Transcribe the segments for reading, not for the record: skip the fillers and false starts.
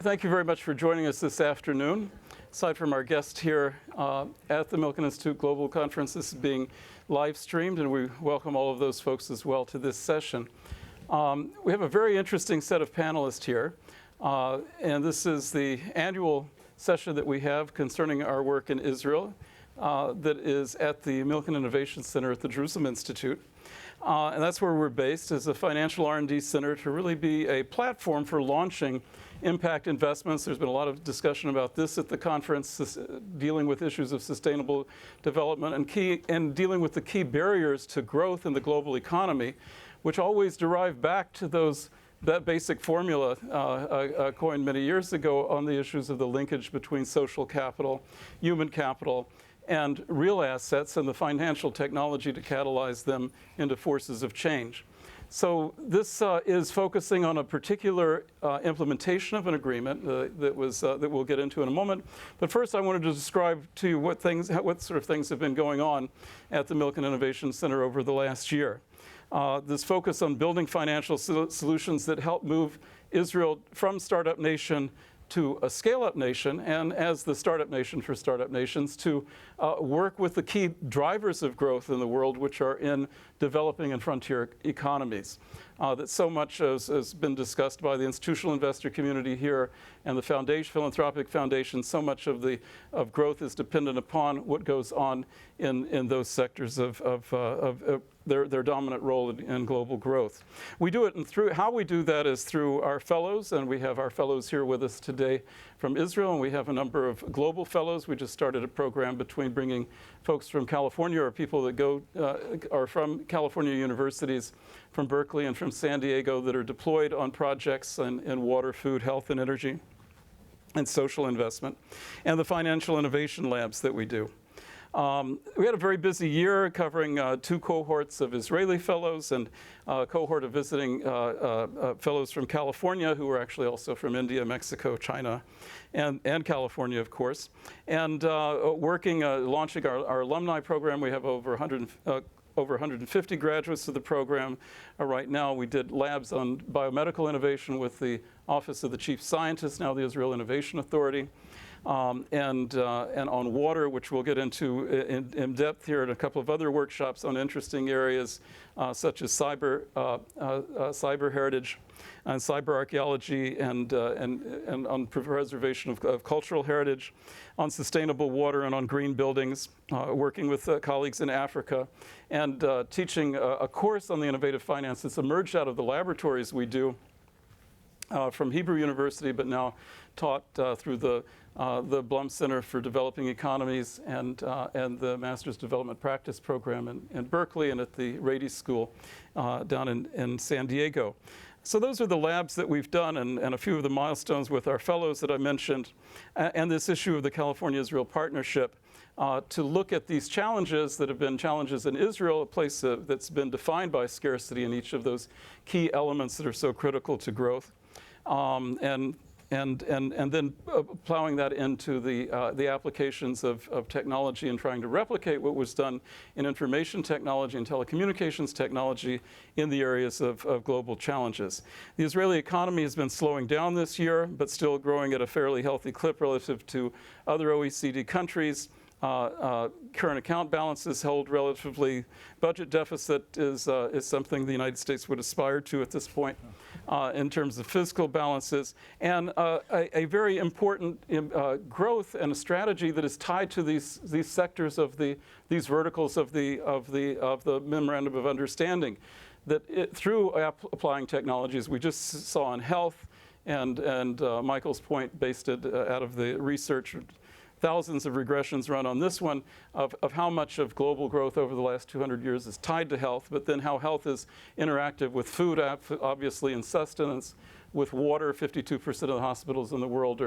thank you very much for joining us this afternoon. Aside from our guest here at the Milken Institute Global Conference, this is being live streamed, and we welcome all of those folks as well to this session. We have a very interesting set of panelists here, and this is the annual session that we have concerning our work in Israel that is at the Milken Innovation Center at the Jerusalem Institute. And that's where we're based, as a financial R&D center to really be a platform for launching impact investments. There's been a lot of discussion about this at the conference, dealing with issues of sustainable development and dealing with the key barriers to growth in the global economy, which always derive back to that basic formula coined many years ago on the issues of the linkage between social capital, human capital, and real assets, and the financial technology to catalyze them into forces of change. So this is focusing on a particular implementation of an agreement that we'll get into in a moment. But first, I wanted to describe to you what sort of things have been going on at the Milken Innovation Center over the last year. This focus on building financial solutions that help move Israel from startup nation to a scale-up nation, and as the startup nation for startup nations, to work with the key drivers of growth in the world, which are in developing and frontier economies. That so much has been discussed by the institutional investor community here and the philanthropic foundation. So much of growth is dependent upon what goes on in those sectors of their dominant role in global growth. We do it, and how we do that is through our fellows, and we have our fellows here with us today from Israel, and we have a number of global fellows. We just started a program between bringing folks from California, or people that are from California universities, from Berkeley and from San Diego, that are deployed on projects in water, food, health, and energy, and social investment, and the financial innovation labs that we do. We had a very busy year covering 2 cohorts of Israeli fellows and a cohort of visiting fellows from California, who were actually also from India, Mexico, China, and California, of course. And launching our alumni program. We have over 150 graduates of the program right now. We did labs on biomedical innovation with the Office of the Chief Scientist, now the Israel Innovation Authority. And on water, which we'll get into in depth here, and a couple of other workshops on interesting areas such as cyber heritage and cyber archaeology, and on preservation of cultural heritage, on sustainable water, and on green buildings, working with colleagues in Africa, and teaching a course on the innovative finance that's emerged out of the laboratories we do from Hebrew University, but now taught through the Blum Center for Developing Economies and the Master's Development Practice Program in Berkeley, and at the Rady School down in San Diego. So those are the labs that we've done, and a few of the milestones with our fellows that I mentioned, and this issue of the California-Israel partnership to look at these challenges that have been challenges in Israel, a place that's been defined by scarcity in each of those key elements that are so critical to growth. And then plowing that into the applications of technology and trying to replicate what was done in information technology and telecommunications technology in the areas of global challenges. The Israeli economy has been slowing down this year, but still growing at a fairly healthy clip relative to other OECD countries. Current account balances held relatively. Budget deficit is something the United States would aspire to at this point in terms of fiscal balances, and a very important growth and a strategy that is tied to these sectors of these verticals of the Memorandum of Understanding, that through applying technologies we just saw in health, and Michael's point based it out of the research. Thousands of regressions run on this one of how much of global growth over the last 200 years is tied to health, but then how health is interactive with food, obviously, and sustenance, with water. 52% of the hospitals in the world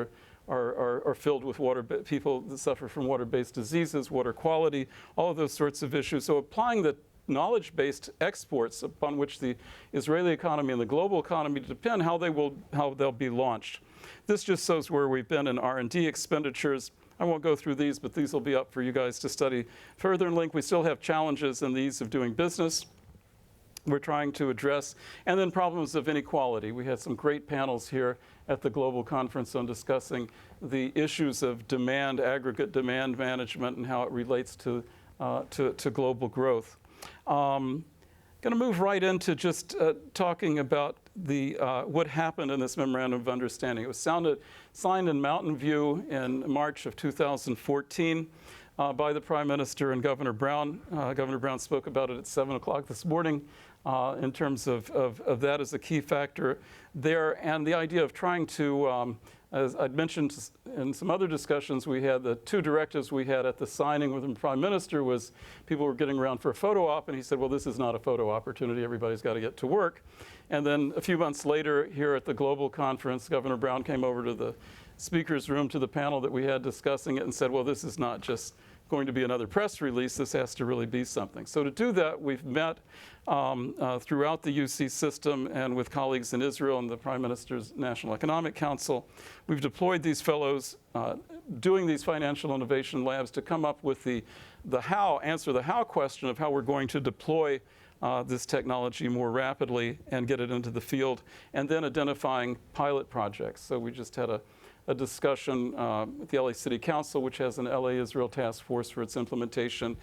are filled with water, people that suffer from water-based diseases, water quality, all of those sorts of issues. So applying the knowledge-based exports upon which the Israeli economy and the global economy depend, how they'll be launched. This just shows where we've been in R&D expenditures. I won't go through these, but these will be up for you guys to study further and link. We still have challenges in the ease of doing business we're trying to address. And then problems of inequality. We had some great panels here at the Global Conference on discussing the issues of demand, aggregate demand management, and how it relates to global growth. Going to move right into just talking about what happened in this Memorandum of Understanding. It was signed in Mountain View in March of 2014 by the Prime Minister and Governor Brown. Governor Brown spoke about it at 7 o'clock this morning in terms of that as a key factor there, and the idea of trying to, as I'd mentioned in some other discussions we had, the two directives we had at the signing with the Prime Minister was people were getting around for a photo op, and he said, well, this is not a photo opportunity, everybody's got to get to work. And then a few months later, here at the Global Conference, Governor Brown came over to the speaker's room to the panel that we had discussing it and said, well, this is not just going to be another press release, this has to really be something. So to do that, we've met throughout the UC system and with colleagues in Israel and the Prime Minister's National Economic Council. We've deployed these fellows doing these financial innovation labs to come up with the how, answer the how question of how we're going to deploy this technology more rapidly and get it into the field, and then identifying pilot projects. So we just had a discussion with the LA City Council, which has an LA Israel task force for its implementation.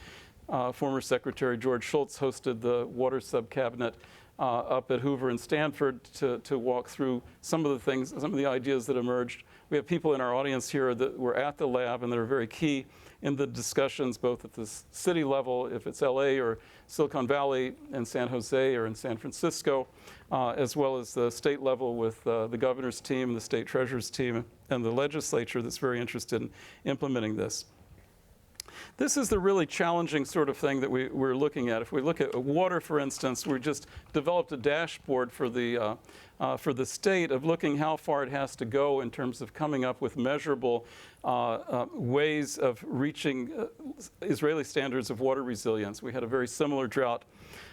Former Secretary George Shultz hosted the water sub-cabinet up at Hoover and Stanford to walk through some of the things, some of the ideas that emerged. We have people in our audience here that were at the lab and that are very key in the discussions, both at the city level, if it's LA or Silicon Valley and San Jose or in San Francisco, as well as the state level with the governor's team, the state treasurer's team, and the legislature that's very interested in implementing this. This is the really challenging sort of thing that we're looking at. If we look at water, for instance, we just developed a dashboard for the state of looking how far it has to go in terms of coming up with measurable ways of reaching Israeli standards of water resilience. We had a very similar drought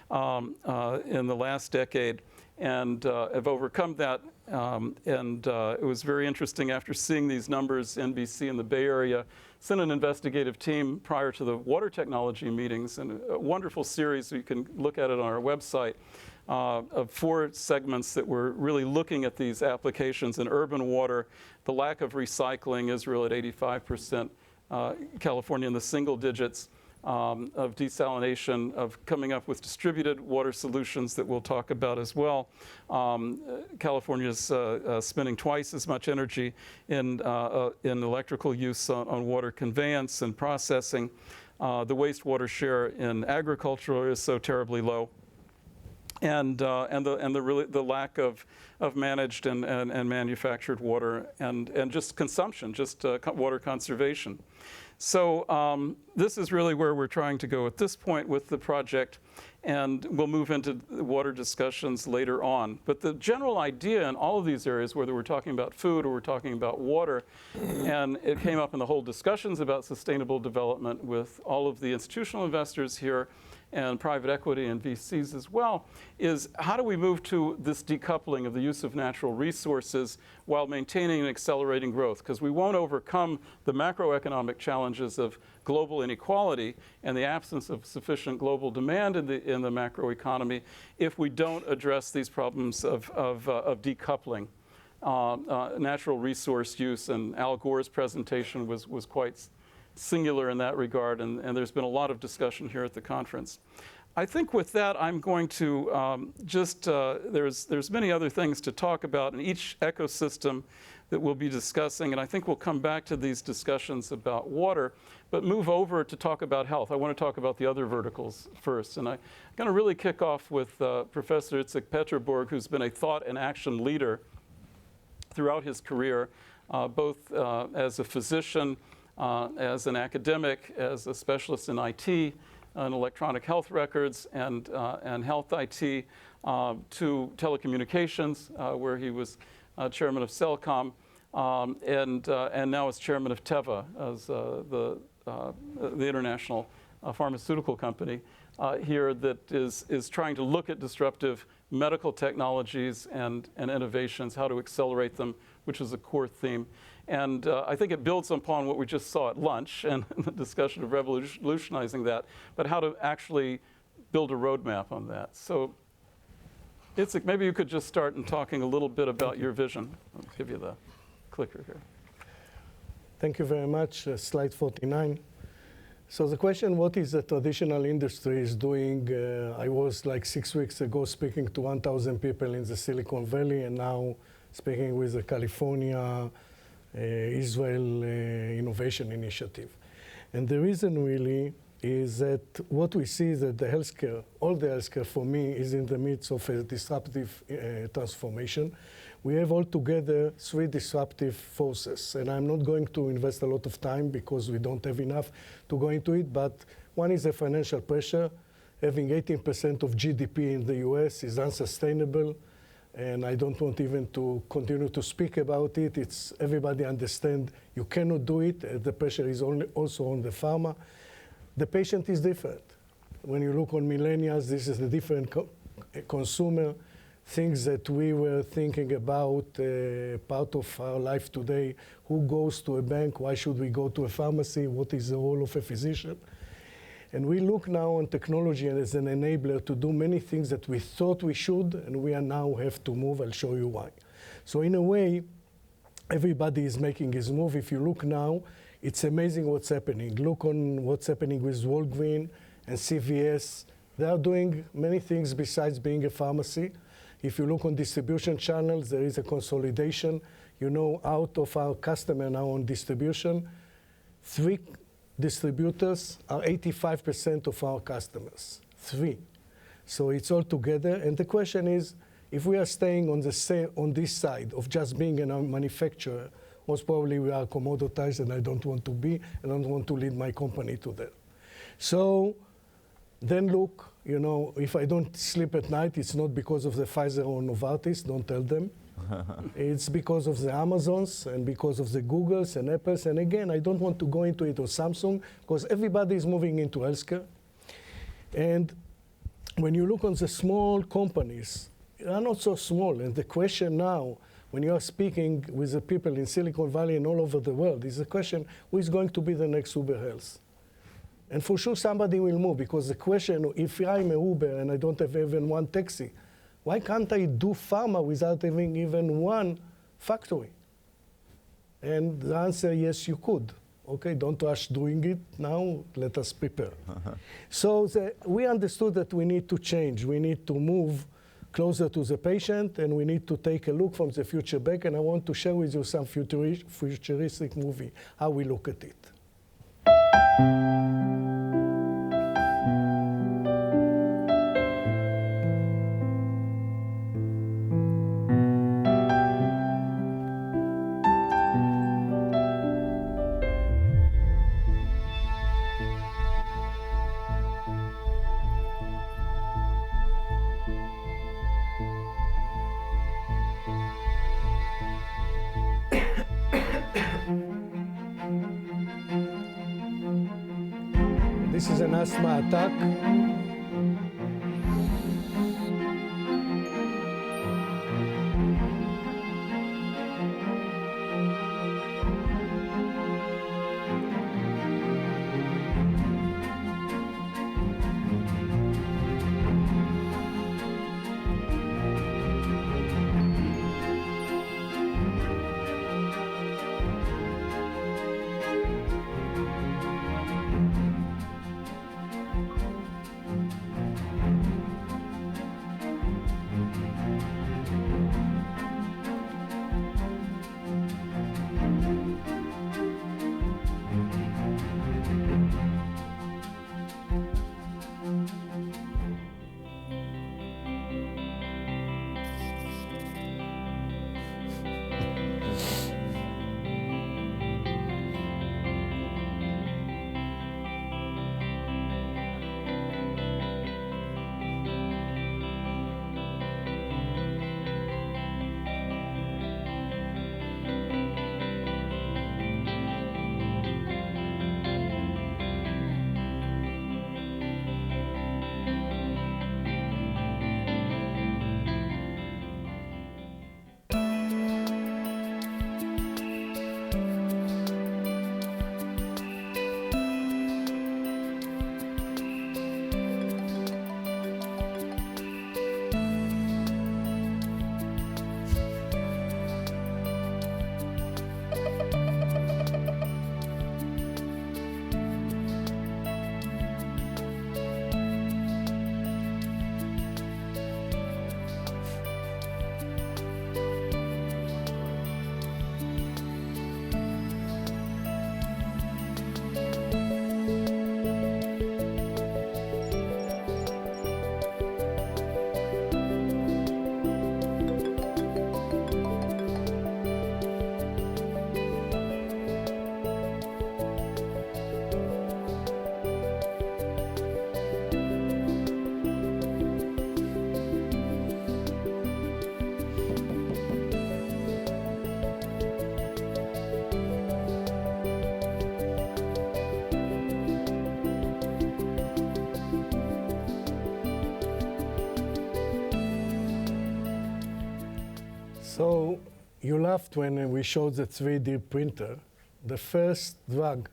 in the last decade and have overcome that. It was very interesting after seeing these numbers. NBC in the Bay Area sent an investigative team prior to the water technology meetings, and a wonderful series, you can look at it on our website, of 4 segments that were really looking at these applications in urban water, the lack of recycling, Israel at 85%, California in the single digits, of desalination, of coming up with distributed water solutions that we'll talk about as well. California's spending twice as much energy in electrical use on water conveyance and processing. The wastewater share in agriculture is so terribly low. And the lack of managed and manufactured water and just consumption, just water conservation. So this is really where we're trying to go at this point with the project, and we'll move into the water discussions later on. But the general idea in all of these areas, whether we're talking about food or we're talking about water, and it came up in the whole discussions about sustainable development with all of the institutional investors here and private equity and VCs as well, is how do we move to this decoupling of the use of natural resources while maintaining and accelerating growth? Because we won't overcome the macroeconomic challenges of global inequality and the absence of sufficient global demand in the macroeconomy if we don't address these problems of decoupling. Natural resource use, and Al Gore's presentation was quite singular in that regard, and there's been a lot of discussion here at the conference. I think with that, I'm going to there's many other things to talk about in each ecosystem that we'll be discussing, and I think we'll come back to these discussions about water, but move over to talk about health. I want to talk about the other verticals first, and I'm going to really kick off with Professor Itzik Peterborg, who's been a thought and action leader throughout his career, both as a physician, as an academic, as a specialist in IT, and electronic health records and health IT, to telecommunications, where he was chairman of Cellcom, and now is chairman of Teva, as the international pharmaceutical company here that is trying to look at disruptive medical technologies and innovations, how to accelerate them, which is a core theme. And I think it builds upon what we just saw at lunch and the discussion of revolutionizing that, but how to actually build a roadmap on that. So Itzik, maybe you could just start in talking a little bit about your vision. I'll give you the clicker here. Thank you very much. Slide 49. So the question, what is the traditional industry is doing? I was like 6 weeks ago speaking to 1,000 people in the Silicon Valley, and now speaking with the California Israel Innovation Initiative. And the reason really is that what we see is that the healthcare, all the healthcare for me, is in the midst of a disruptive transformation. We have altogether 3 disruptive forces, and I'm not going to invest a lot of time because we don't have enough to go into it, but one is the financial pressure. Having 18% of GDP in the US is unsustainable, and I don't want even to continue to speak about it. It's everybody understand you cannot do it. The pressure is also on the pharma. The patient is different. When you look on millennials, this is a different consumer. Things that we were thinking about, part of our life today. Who goes to a bank? Why should we go to a pharmacy? What is the role of a physician? And we look now on technology as an enabler to do many things that we thought we should, and we are now have to move. I'll show you why. So in a way, everybody is making his move. If you look now, it's amazing what's happening. Look on what's happening with Walgreens and CVS. They are doing many things besides being a pharmacy. If you look on distribution channels, there is a consolidation. You know, out of our customer now on distribution, 3 distributors are 85% of our customers. 3. So it's all together. And the question is, if we are staying on this side of just being a manufacturer, most probably we are commoditized, and I don't want to be, and I don't want to lead my company to that. So then look, you know, if I don't sleep at night, it's not because of the Pfizer or Novartis, don't tell them. It's because of the Amazons and because of the Googles and Apples. And again, I don't want to go into it or Samsung, because everybody is moving into healthcare. And when you look on the small companies, they are not so small. And the question now, when you are speaking with the people in Silicon Valley and all over the world, is the question, who is going to be the next Uber Health? And for sure, somebody will move, because the question, if I'm a Uber and I don't have even one taxi, why can't I do pharma without having even one factory? And the answer, yes, you could. Okay, don't rush doing it now. Let us prepare. So we understood that we need to change. We need to move closer to the patient, and we need to take a look from the future back. And I want to share with you some futuristic movie, how we look at it. This is an asthma attack. So you laughed when we showed the 3D printer. The first drug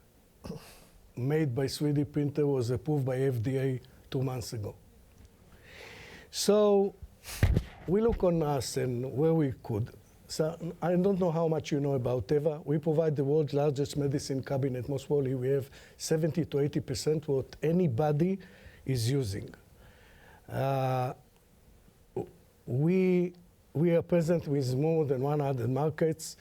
made by 3D printer was approved by FDA 2 months ago. So we look on us and where we could. So I don't know how much you know about Teva. We provide the world's largest medicine cabinet. Most probably we have 70 to 80% what anybody is using. We are present with more than 100 markets.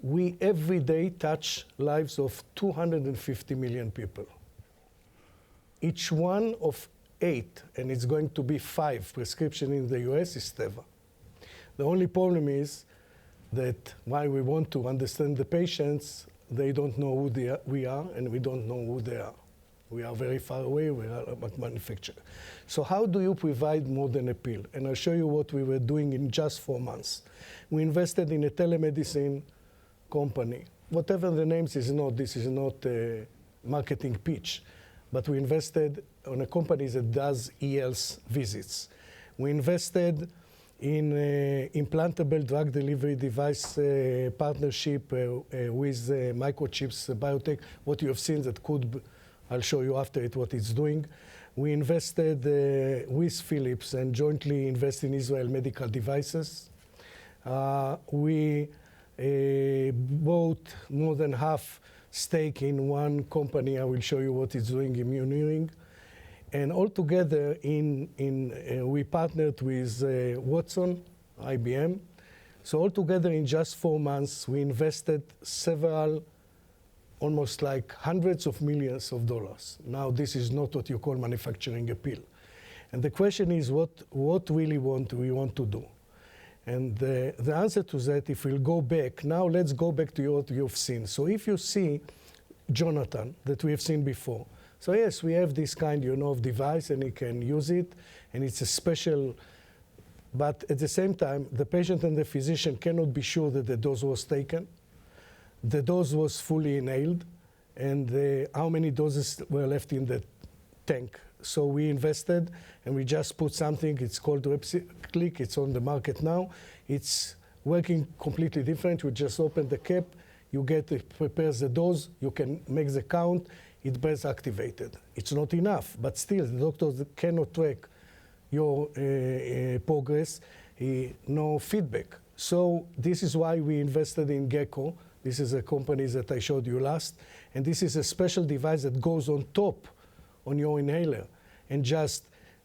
We every day touch lives of 250 million people. Each one of 8, and it's going to be 5 prescription in the US is Teva. The only problem is that while we want to understand the patients, they don't know who we are, and we don't know who they are. We are very far away, we are a manufacturer. So how do you provide more than a pill? And I'll show you what we were doing in just 4 months. We invested in a telemedicine company. Whatever the names is not, this is not a marketing pitch, but we invested on a company that does e-health visits. We invested in implantable drug delivery device partnership with microchips biotech. What you have seen that could, I'll show you after it what it's doing. We invested with Philips and jointly invest in Israel Medical Devices. We bought more than half stake in one company. I will show you what it's doing, Immuneering. And altogether, we partnered with Watson, IBM. So altogether, in just 4 months, we invested several, almost like hundreds of millions of dollars. Now, this is not what you call manufacturing a pill. And the question is, what really we want to do? And the answer to that, if we'll go back, now let's go back to what you've seen. So if you see Jonathan, that we have seen before, so yes, we have this kind, of device, and he can use it, and it's a special, but at the same time, the patient and the physician cannot be sure that the dose was taken. The dose was fully inhaled, and how many doses were left in the tank. So we invested, and we just put something, it's called Click, it's on the market now. It's working completely different. You just open the cap, you prepare the dose, you can make the count, it gets activated. It's not enough, but still, the doctors cannot track your progress, no feedback. So this is why we invested in Gecko. This is a company that I showed you last, and this is a special device that goes on top on your inhaler and just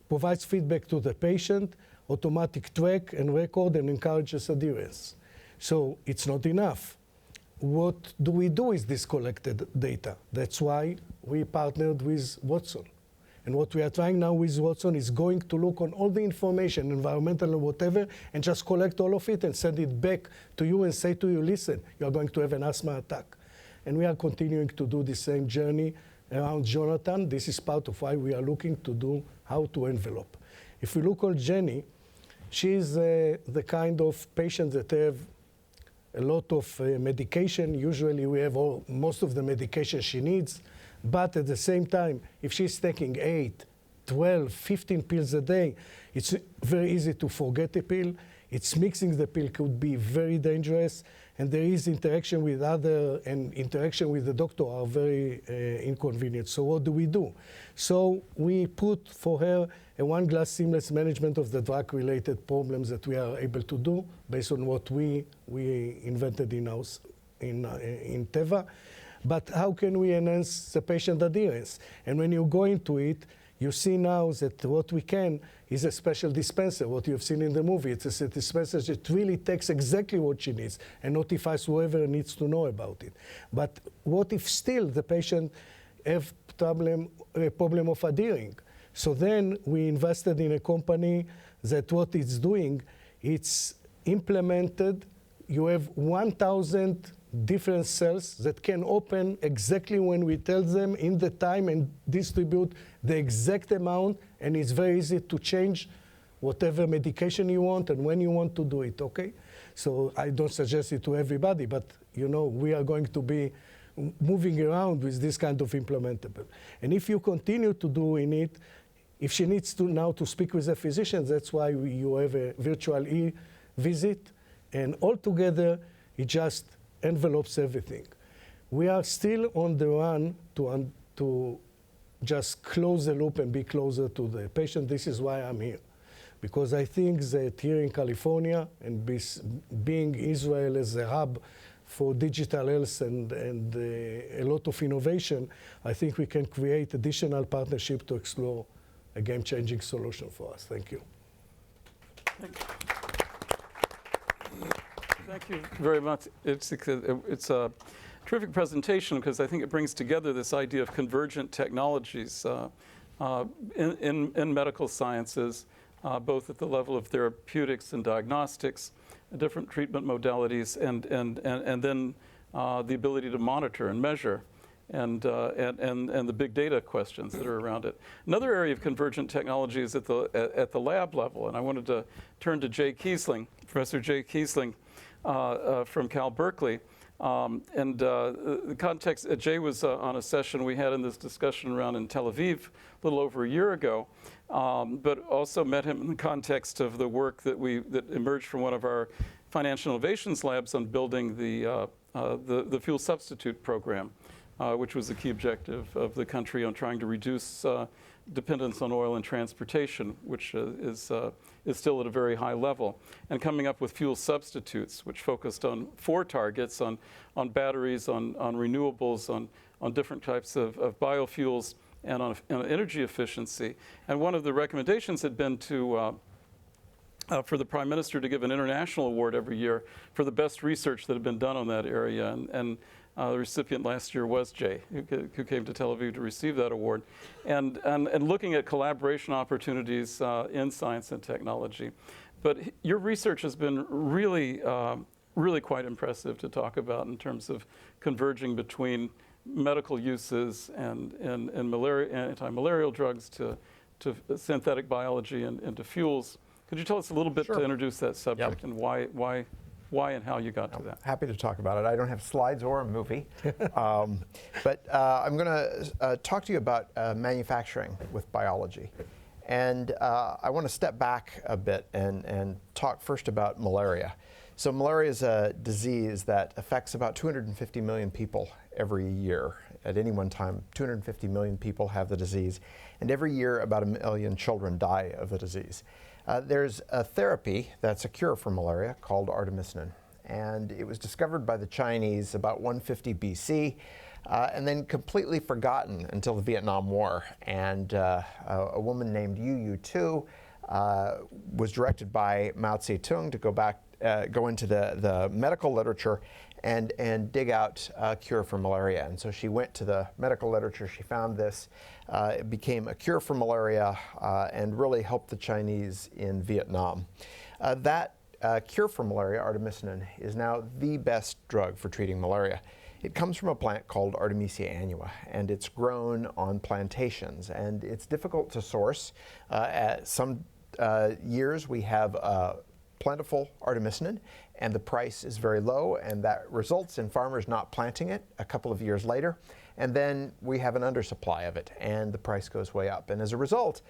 provides feedback to the patient, automatic track and record, and encourages adherence. So it's not enough. What do we do with this collected data? That's why we partnered with Watson. And what we are trying now with Watson is going to look on all the information, environmental and whatever, and just collect all of it and send it back to you and say to you, listen, you are going to have an asthma attack. And we are continuing to do the same journey around Jonathan. This is part of why we are looking to do how to envelope. If we look on Jenny, she's the kind of patient that have a lot of medication. Usually we have most of the medication she needs, but at the same time, if she's taking 8, 12, 15 pills a day, it's very easy to forget a pill. It's mixing the pill could be very dangerous, and there is interaction with and interaction with the doctor are very inconvenient. So what do? So we put for her a one-glass seamless management of the drug-related problems that we are able to do based on what we invented in-house in Teva. But how can we enhance the patient adherence? And when you go into it, you see now that what we can is a special dispenser, what you've seen in the movie. It's a dispenser that really takes exactly what she needs and notifies whoever needs to know about it. But what if still the patient have a problem of adhering? So then we invested in a company that what it's doing, it's implemented. You have 1,000 different cells that can open exactly when we tell them in the time and distribute the exact amount, and it's very easy to change whatever medication you want and when you want to do it, okay? So I don't suggest it to everybody, but we are going to be moving around with this kind of implementable. And if you continue to do in it, if she needs to now to speak with a physician, that's why you have a virtual e-visit, And altogether, it just envelopes everything. We are still on the run to just close the loop and be closer to the patient. This is why I'm here. Because I think that here in California, and being Israel as a hub for digital health and a lot of innovation, I think we can create additional partnership to explore a game-changing solution for us. Thank you. Thank you very much. It's a terrific presentation because I think it brings together this idea of convergent technologies in medical sciences, both at the level of therapeutics and diagnostics, different treatment modalities, and then the ability to monitor and measure, and the big data questions that are around it. Another area of convergent technology is at the lab level, and I wanted to turn to Jay Kiesling, Professor Jay Kiesling from Cal Berkeley. The context, Jay was on a session we had in this discussion around in Tel Aviv a little over a year ago, but also met him in the context of the work that emerged from one of our financial innovations labs on building the fuel substitute program, which was a key objective of the country on trying to reduce dependence on oil and transportation, which is still at a very high level, and coming up with fuel substitutes, which focused on 4 targets, on batteries, on renewables, on different types of biofuels, and on energy efficiency. And one of the recommendations had been for the Prime Minister to give an international award every year for the best research that had been done on that area. And the recipient last year was Jay, who came to Tel Aviv to receive that award. And looking at collaboration opportunities in science and technology. But your research has been really quite impressive to talk about in terms of converging between medical uses and anti-malarial drugs to synthetic biology and to fuels. Could you tell us a little bit to introduce that subject and why and how you got to that? Happy to talk about it. I don't have slides or a movie, but I'm going to talk to you about manufacturing with biology. And I want to step back a bit and talk first about malaria. So malaria is a disease that affects about 250 million people every year. At any one time, 250 million people have the disease, and every year about 1 million children die of the disease. There's a therapy that's a cure for malaria called artemisinin, and it was discovered by the Chinese about 150 BC, and then completely forgotten until the Vietnam War. And a woman named Yu Tu was directed by Mao Zedong to go into the medical literature and dig out a cure for malaria. And so she went to the medical literature, she found this, it became a cure for malaria and really helped the Chinese in Vietnam. That cure for malaria, artemisinin, is now the best drug for treating malaria. It comes from a plant called Artemisia annua, and it's grown on plantations, and it's difficult to source. At some years we have plentiful artemisinin, and the price is very low, and that results in farmers not planting it a couple of years later. And then we have an undersupply of it, and the price goes way up. And as a result,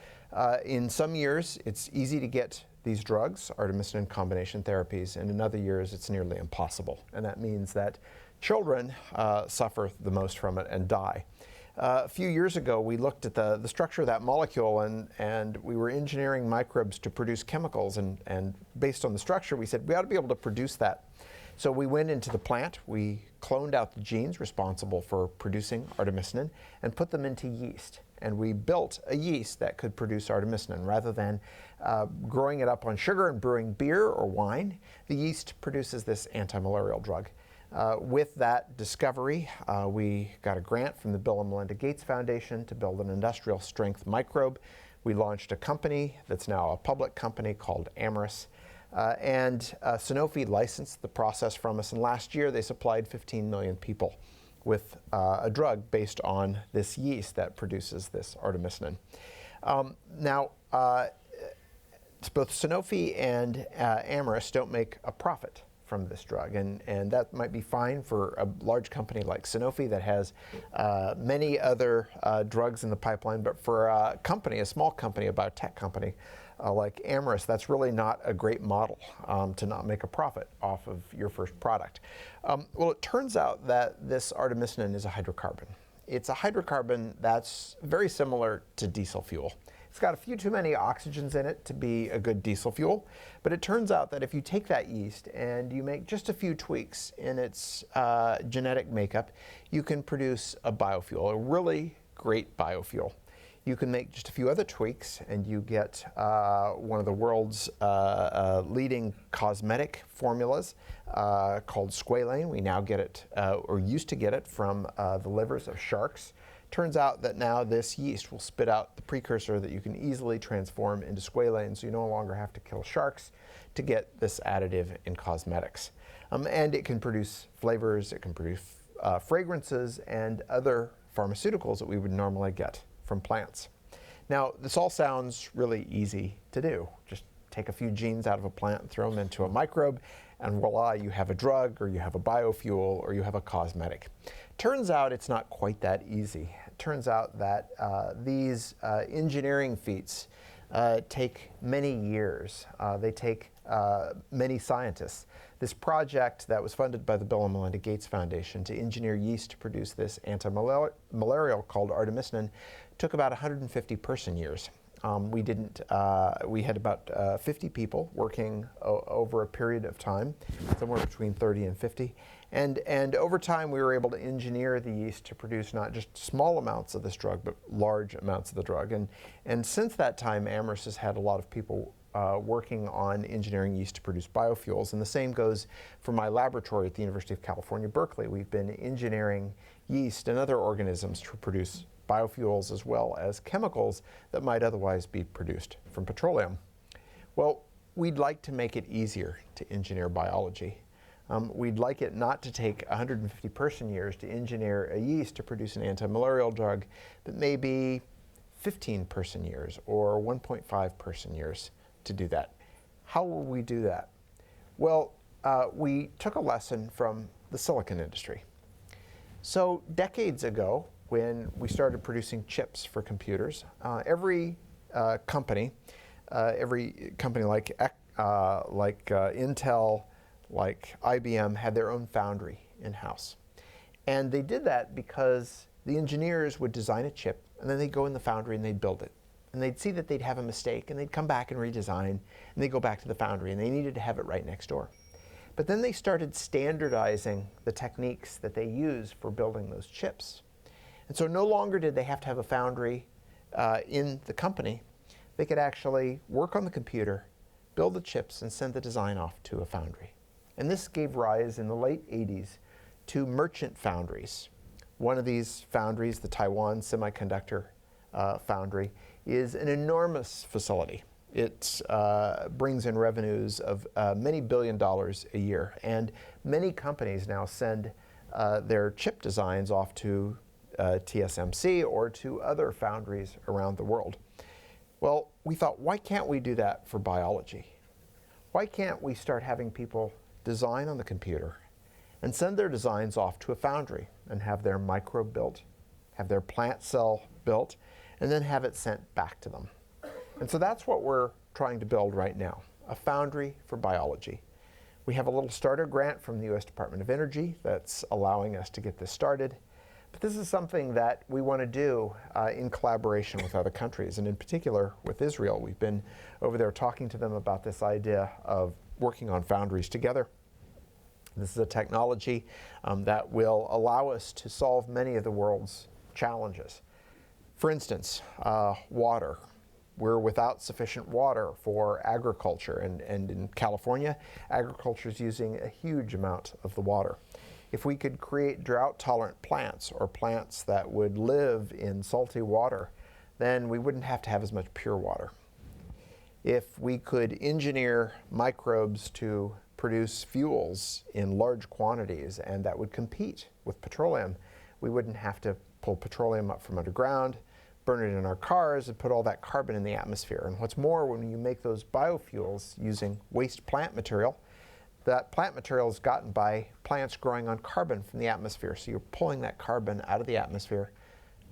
in some years, it's easy to get these drugs, artemisinin combination therapies, and in other years, it's nearly impossible. And that means that children suffer the most from it and die. A few years ago, we looked at the structure of that molecule, and we were engineering microbes to produce chemicals, and based on the structure, we said we ought to be able to produce that. So we went into the plant, we cloned out the genes responsible for producing artemisinin and put them into yeast. And we built a yeast that could produce artemisinin. Rather than growing it up on sugar and brewing beer or wine, the yeast produces this anti-malarial drug. With that discovery, we got a grant from the Bill and Melinda Gates Foundation to build an industrial strength microbe. We launched a company that's now a public company called Amyris. And Sanofi licensed the process from us, and last year they supplied 15 million people with a drug based on this yeast that produces this artemisinin. Now, both Sanofi and Amyris don't make a profit from this drug, and that might be fine for a large company like Sanofi that has many other drugs in the pipeline, but for a company, a small company, a biotech company like Amyris, that's really not a great model to not make a profit off of your first product. Well, it turns out that this artemisinin is a hydrocarbon. It's a hydrocarbon that's very similar to diesel fuel. It's got a few too many oxygens in it to be a good diesel fuel, but it turns out that if you take that yeast and you make just a few tweaks in its genetic makeup, you can produce a biofuel, a really great biofuel. You can make just a few other tweaks and you get one of the world's leading cosmetic formulas called squalane. We now get it, or used to get it, from the livers of sharks. Turns out that now this yeast will spit out the precursor that you can easily transform into squalane, so you no longer have to kill sharks to get this additive in cosmetics. And it can produce flavors, it can produce fragrances, and other pharmaceuticals that we would normally get from plants. Now, this all sounds really easy to do. Just take a few genes out of a plant and throw them into a microbe, and voila, you have a drug, or you have a biofuel, or you have a cosmetic. Turns out it's not quite that easy. It turns out that these engineering feats take many years. They take many scientists. This project that was funded by the Bill and Melinda Gates Foundation to engineer yeast to produce this anti-malarial called artemisinin took about 150 person years. We had about 50 people working over a period of time, somewhere between 30 and 50. And over time, we were able to engineer the yeast to produce not just small amounts of this drug, but large amounts of the drug. And since that time, Amyris has had a lot of people working on engineering yeast to produce biofuels. And the same goes for my laboratory at the University of California, Berkeley. We've been engineering yeast and other organisms to produce biofuels as well as chemicals that might otherwise be produced from petroleum. Well, we'd like to make it easier to engineer biology. We'd like it not to take 150 person years to engineer a yeast to produce an anti-malarial drug, but maybe 15 person years or 1.5 person years to do that. How will we do that? Well, we took a lesson from the silicon industry. So decades ago, when we started producing chips for computers, every company like Intel, like IBM, had their own foundry in-house. And they did that because the engineers would design a chip, and then they'd go in the foundry and they'd build it. And they'd see that they'd have a mistake, and they'd come back and redesign, and they'd go back to the foundry, and they needed to have it right next door. But then they started standardizing the techniques that they use for building those chips. And so no longer did they have to have a foundry in the company. They could actually work on the computer, build the chips, and send the design off to a foundry. And this gave rise in the late 80s to merchant foundries. One of these foundries, the Taiwan Semiconductor Foundry, is an enormous facility. It brings in revenues of many $billion a year. And many companies now send their chip designs off to TSMC or to other foundries around the world. Well, we thought, why can't we do that for biology? Why can't we start having people design on the computer and send their designs off to a foundry and have their microbe built, have their plant cell built, and then have it sent back to them? And so that's what we're trying to build right now, a foundry for biology. We have a little starter grant from the US Department of Energy that's allowing us to get this started. But this is something that we want to do in collaboration with other countries, and in particular with Israel. We've been over there talking to them about this idea of working on foundries together. This is a technology that will allow us to solve many of the world's challenges. For instance, water. We're without sufficient water for agriculture, and in California, agriculture is using a huge amount of the water. If we could create drought-tolerant plants, or plants that would live in salty water, then we wouldn't have to have as much pure water. If we could engineer microbes to produce fuels in large quantities and that would compete with petroleum, we wouldn't have to pull petroleum up from underground, burn it in our cars, and put all that carbon in the atmosphere. And what's more, when you make those biofuels using waste plant material, that plant material is gotten by plants growing on carbon from the atmosphere. So you're pulling that carbon out of the atmosphere,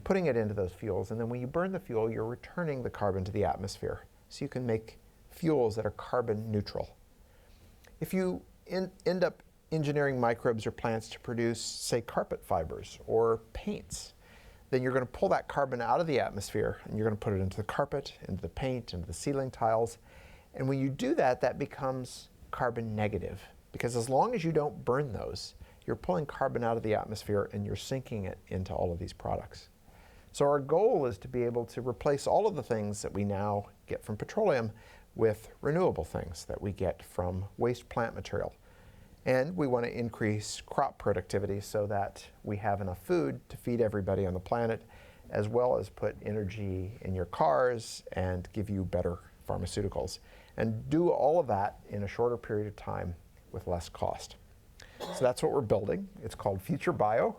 putting it into those fuels, and then when you burn the fuel, you're returning the carbon to the atmosphere. so you can make fuels that are carbon neutral. If you end up engineering microbes or plants to produce, say, carpet fibers or paints, then you're going to pull that carbon out of the atmosphere and you're going to put it into the carpet, into the paint, into the ceiling tiles. And when you do that, that becomes carbon negative, because as long as you don't burn those, you're pulling carbon out of the atmosphere and you're sinking it into all of these products. So our goal is to be able to replace all of the things that we now get from petroleum with renewable things that we get from waste plant material. And we want to increase crop productivity so that we have enough food to feed everybody on the planet, as well as put energy in your cars and give you better pharmaceuticals. And do all of that in a shorter period of time with less cost. So that's what we're building. It's called Future Bio.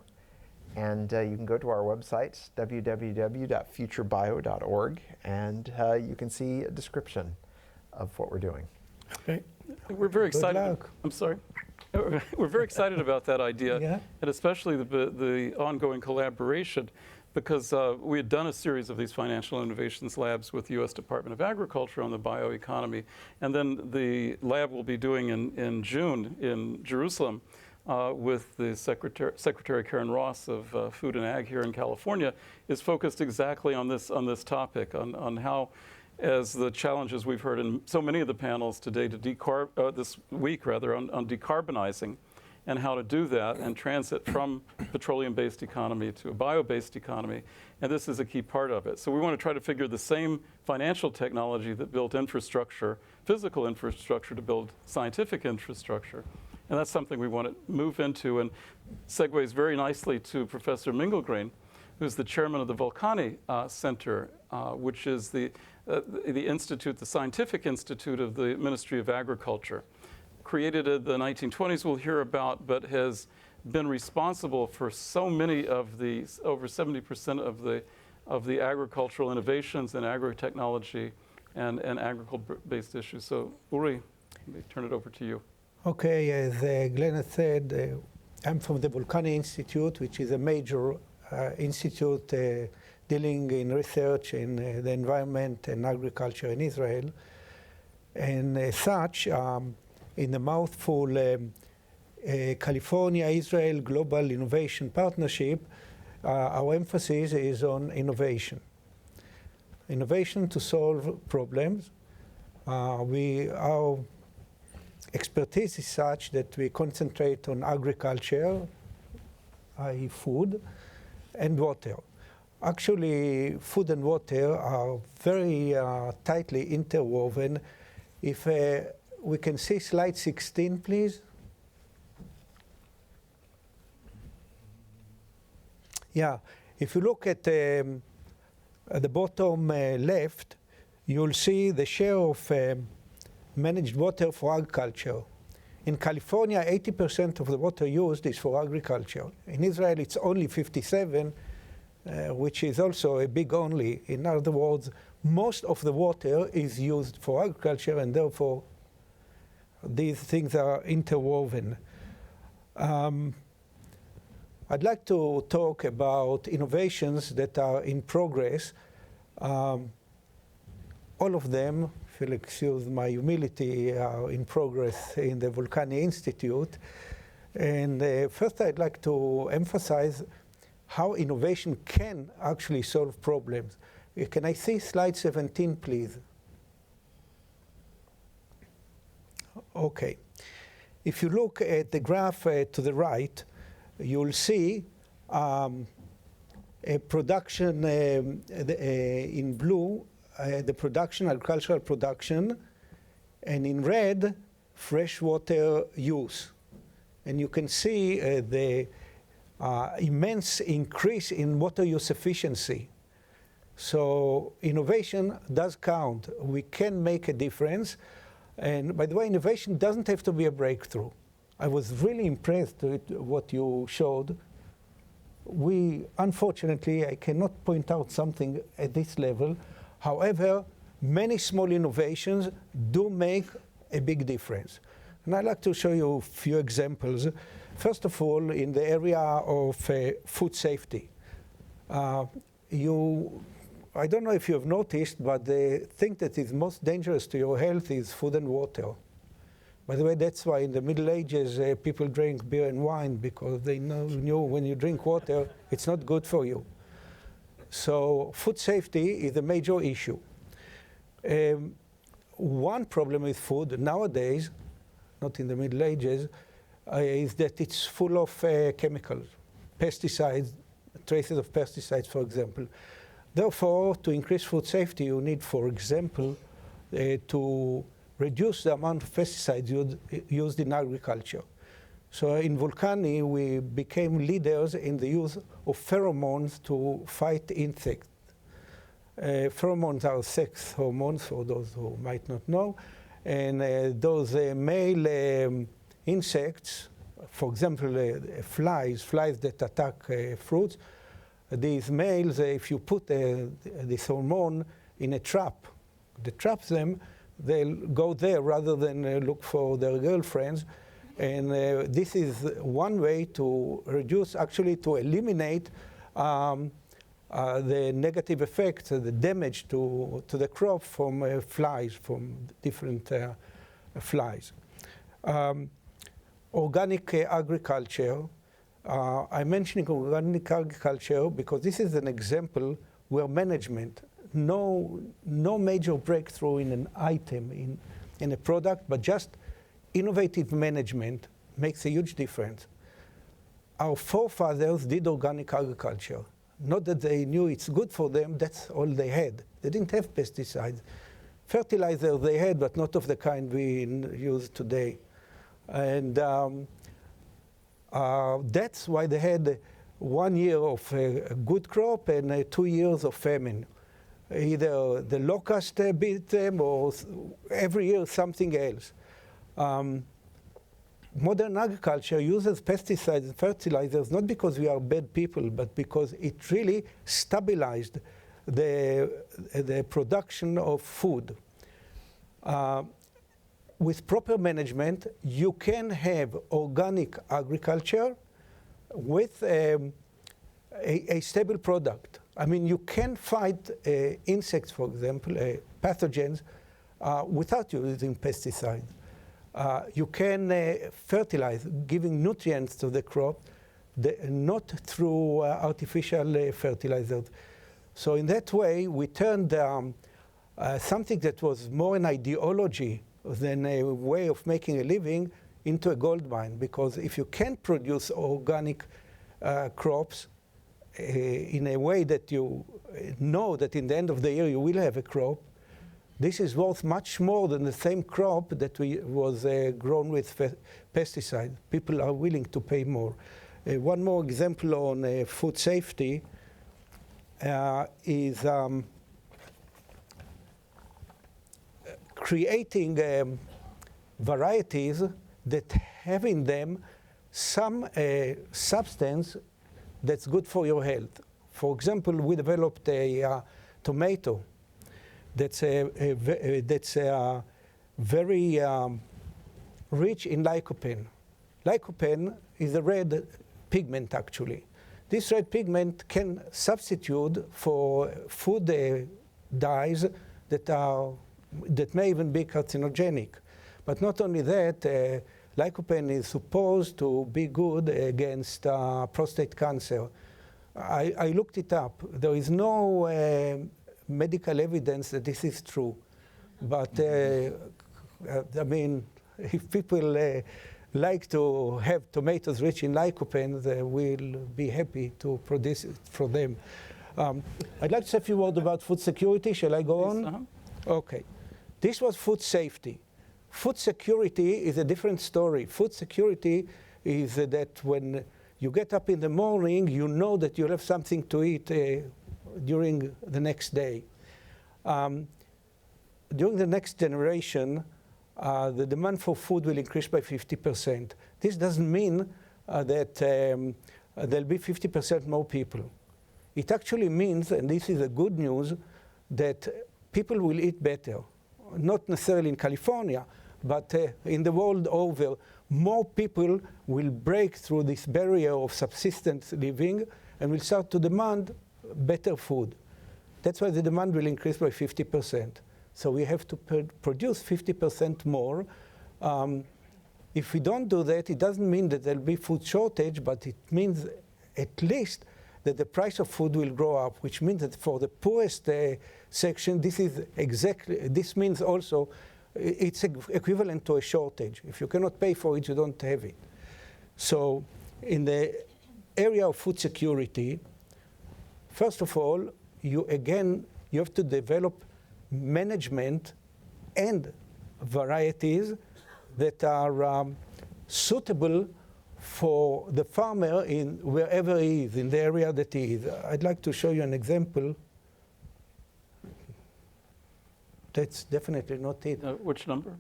And you can go to our website, www.futurebio.org, and you can see a description of what we're doing. Okay. We're very excited. luck. I'm sorry. We're very excited about that idea, Yeah. and especially the ongoing collaboration, because we had done a series of these financial innovations labs with the U.S. Department of Agriculture on the bioeconomy, and then the lab we'll be doing in June in Jerusalem with the Secretary Karen Ross of Food and Ag here in California is focused exactly on this topic, on how, as the challenges we've heard in so many of the panels today to this week rather, on decarbonizing and how to do that and transit from petroleum-based economy to a bio-based economy. And this is a key part of it. So we want to try to figure the same financial technology that built infrastructure, physical infrastructure, to build scientific infrastructure. And that's something we want to move into, and segues very nicely to Professor Mingelgrain, who's the chairman of the Volcani Center, which is the institute, the scientific institute of the Ministry of Agriculture. Created in the 1920s, we'll hear about, but has been responsible for so many of the, over 70% of the agricultural innovations and agri-technology and agriculture-based issues. So Uri, let me turn it over to you. Okay, as Glenn has said, I'm from the Volcani Institute, which is a major institute dealing in research in the environment and agriculture in Israel. And as such, in the mouthful, California-Israel Global Innovation Partnership, our emphasis is on innovation. Innovation to solve problems. Our expertise is such that we concentrate on agriculture, i.e. food, and water. Actually, food and water are very tightly interwoven. If we can see slide 16, please. Yeah, if you look at the bottom left, you'll see the share of managed water for agriculture. In California, 80% of the water used is for agriculture. In Israel, it's only 57%, which is also a big only. In other words, most of the water is used for agriculture, and therefore these things are interwoven. I'd like to talk about innovations that are in progress. All of them, if you'll excuse my humility, are in progress in the Volcani Institute. And first I'd like to emphasize how innovation can actually solve problems. Can I see slide 17, please? Okay. If you look at the graph to the right, you'll see a production in blue, the production, agricultural production, and in red, freshwater use. And you can see the immense increase in water use efficiency. So innovation does count. We can make a difference. And by the way, innovation doesn't have to be a breakthrough. I was really impressed with what you showed. Unfortunately, I cannot point out something at this level. However, many small innovations do make a big difference. And I'd like to show you a few examples. First of all, in the area of food safety. You I don't know if you have noticed, but the thing that is most dangerous to your health is food and water. By the way, that's why in the Middle Ages people drank beer and wine, because they knew when you drink water, it's not good for you. So food safety is a major issue. One problem with food nowadays, not in the Middle Ages, is that it's full of chemicals, pesticides, traces of pesticides, for example. Therefore, to increase food safety, you need, for example, to reduce the amount of pesticides used in agriculture. So in Vulcani, we became leaders in the use of pheromones to fight insects. Pheromones are sex hormones, for those who might not know. And those male insects, for example, flies that attack fruits, these males, if you put this hormone in a trap that traps them, they'll go there rather than look for their girlfriends. And this is one way to reduce, actually to eliminate the negative effects, the damage to the crop from flies, from different flies. Organic agriculture. I'm mentioning organic agriculture because this is an example where management, no major breakthrough in an item, in a product, but just innovative management makes a huge difference. Our forefathers did organic agriculture. Not that they knew it's good for them, that's all they had. They didn't have pesticides. Fertilizer they had, but not of the kind we use today. And that's why they had 1 year of a good crop and 2 years of famine. Either the locust beat them or every year something else. Modern agriculture uses pesticides and fertilizers not because we are bad people, but because it really stabilized the production of food. With proper management, you can have organic agriculture with a stable product. I mean, you can fight insects, for example, pathogens, without using pesticides. You can fertilize, giving nutrients to the crop, not through artificial fertilizers. So in that way, we turned something that was more an ideology than a way of making a living into a gold mine. Because if you can produce organic crops in a way that you know that in the end of the year you will have a crop, this is worth much more than the same crop that was grown with pesticides. People are willing to pay more. One more example on food safety is creating varieties that have in them some substance that's good for your health. For example, we developed a tomato that's very rich in lycopene. Lycopene is a red pigment, actually. This red pigment can substitute for food dyes that may even be carcinogenic. But not only that, lycopene is supposed to be good against prostate cancer. I looked it up. There is no medical evidence that this is true. But I mean, if people like to have tomatoes rich in lycopene, they will be happy to produce it for them. I'd like to say a few words about food security. Shall I go on? Okay. This was food safety. Food security is a different story. Food security is that when you get up in the morning, you know that you'll have something to eat during the next day. During the next generation, the demand for food will increase by 50%. This doesn't mean that there'll be 50% more people. It actually means, and this is a good news, that people will eat better. Not necessarily in California, but in the world over, more people will break through this barrier of subsistence living and will start to demand better food. That's why the demand will increase by 50%. So we have to produce 50% more. If we don't do that, it doesn't mean that there'll be food shortage, but it means at least that the price of food will go up, which means that for the poorest section, this means also it's equivalent to a shortage. If you cannot pay for it, you don't have it. So in the area of food security, first of all, you have to develop management and varieties that are suitable for the farmer in wherever he is, in the area that he is. I'd like to show you an example. That's definitely not it. Which number?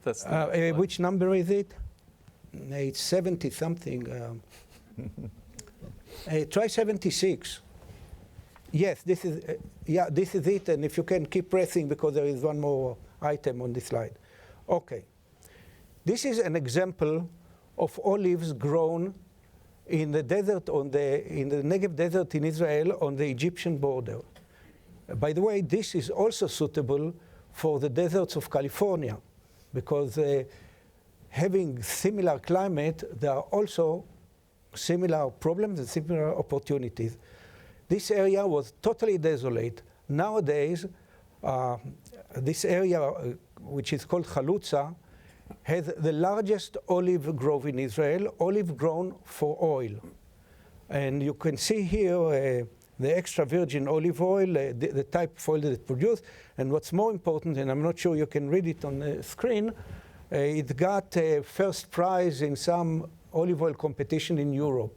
That's which number is it? It's 70 something. Try 76. Yes, this is this is it. And if you can keep pressing, because there is one more item on this slide. Okay. This is an example of olives grown in the desert in the Negev desert in Israel on the Egyptian border. By the way, this is also suitable for the deserts of California, because having similar climate, there are also similar problems and similar opportunities. This area was totally desolate. Nowadays, this area, which is called Chalutza, has the largest olive grove in Israel, olive grown for oil. And you can see here the extra virgin olive oil, the type of oil that it produced. And what's more important, and I'm not sure you can read it on the screen, it got first prize in some olive oil competition in Europe,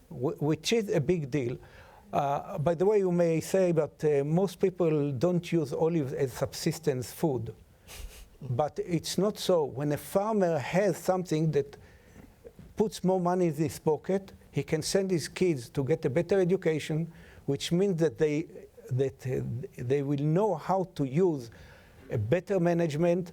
which is a big deal. By the way, you may say that most people don't use olives as subsistence food. But it's not so. When a farmer has something that puts more money in his pocket, he can send his kids to get a better education, which means that they will know how to use a better management,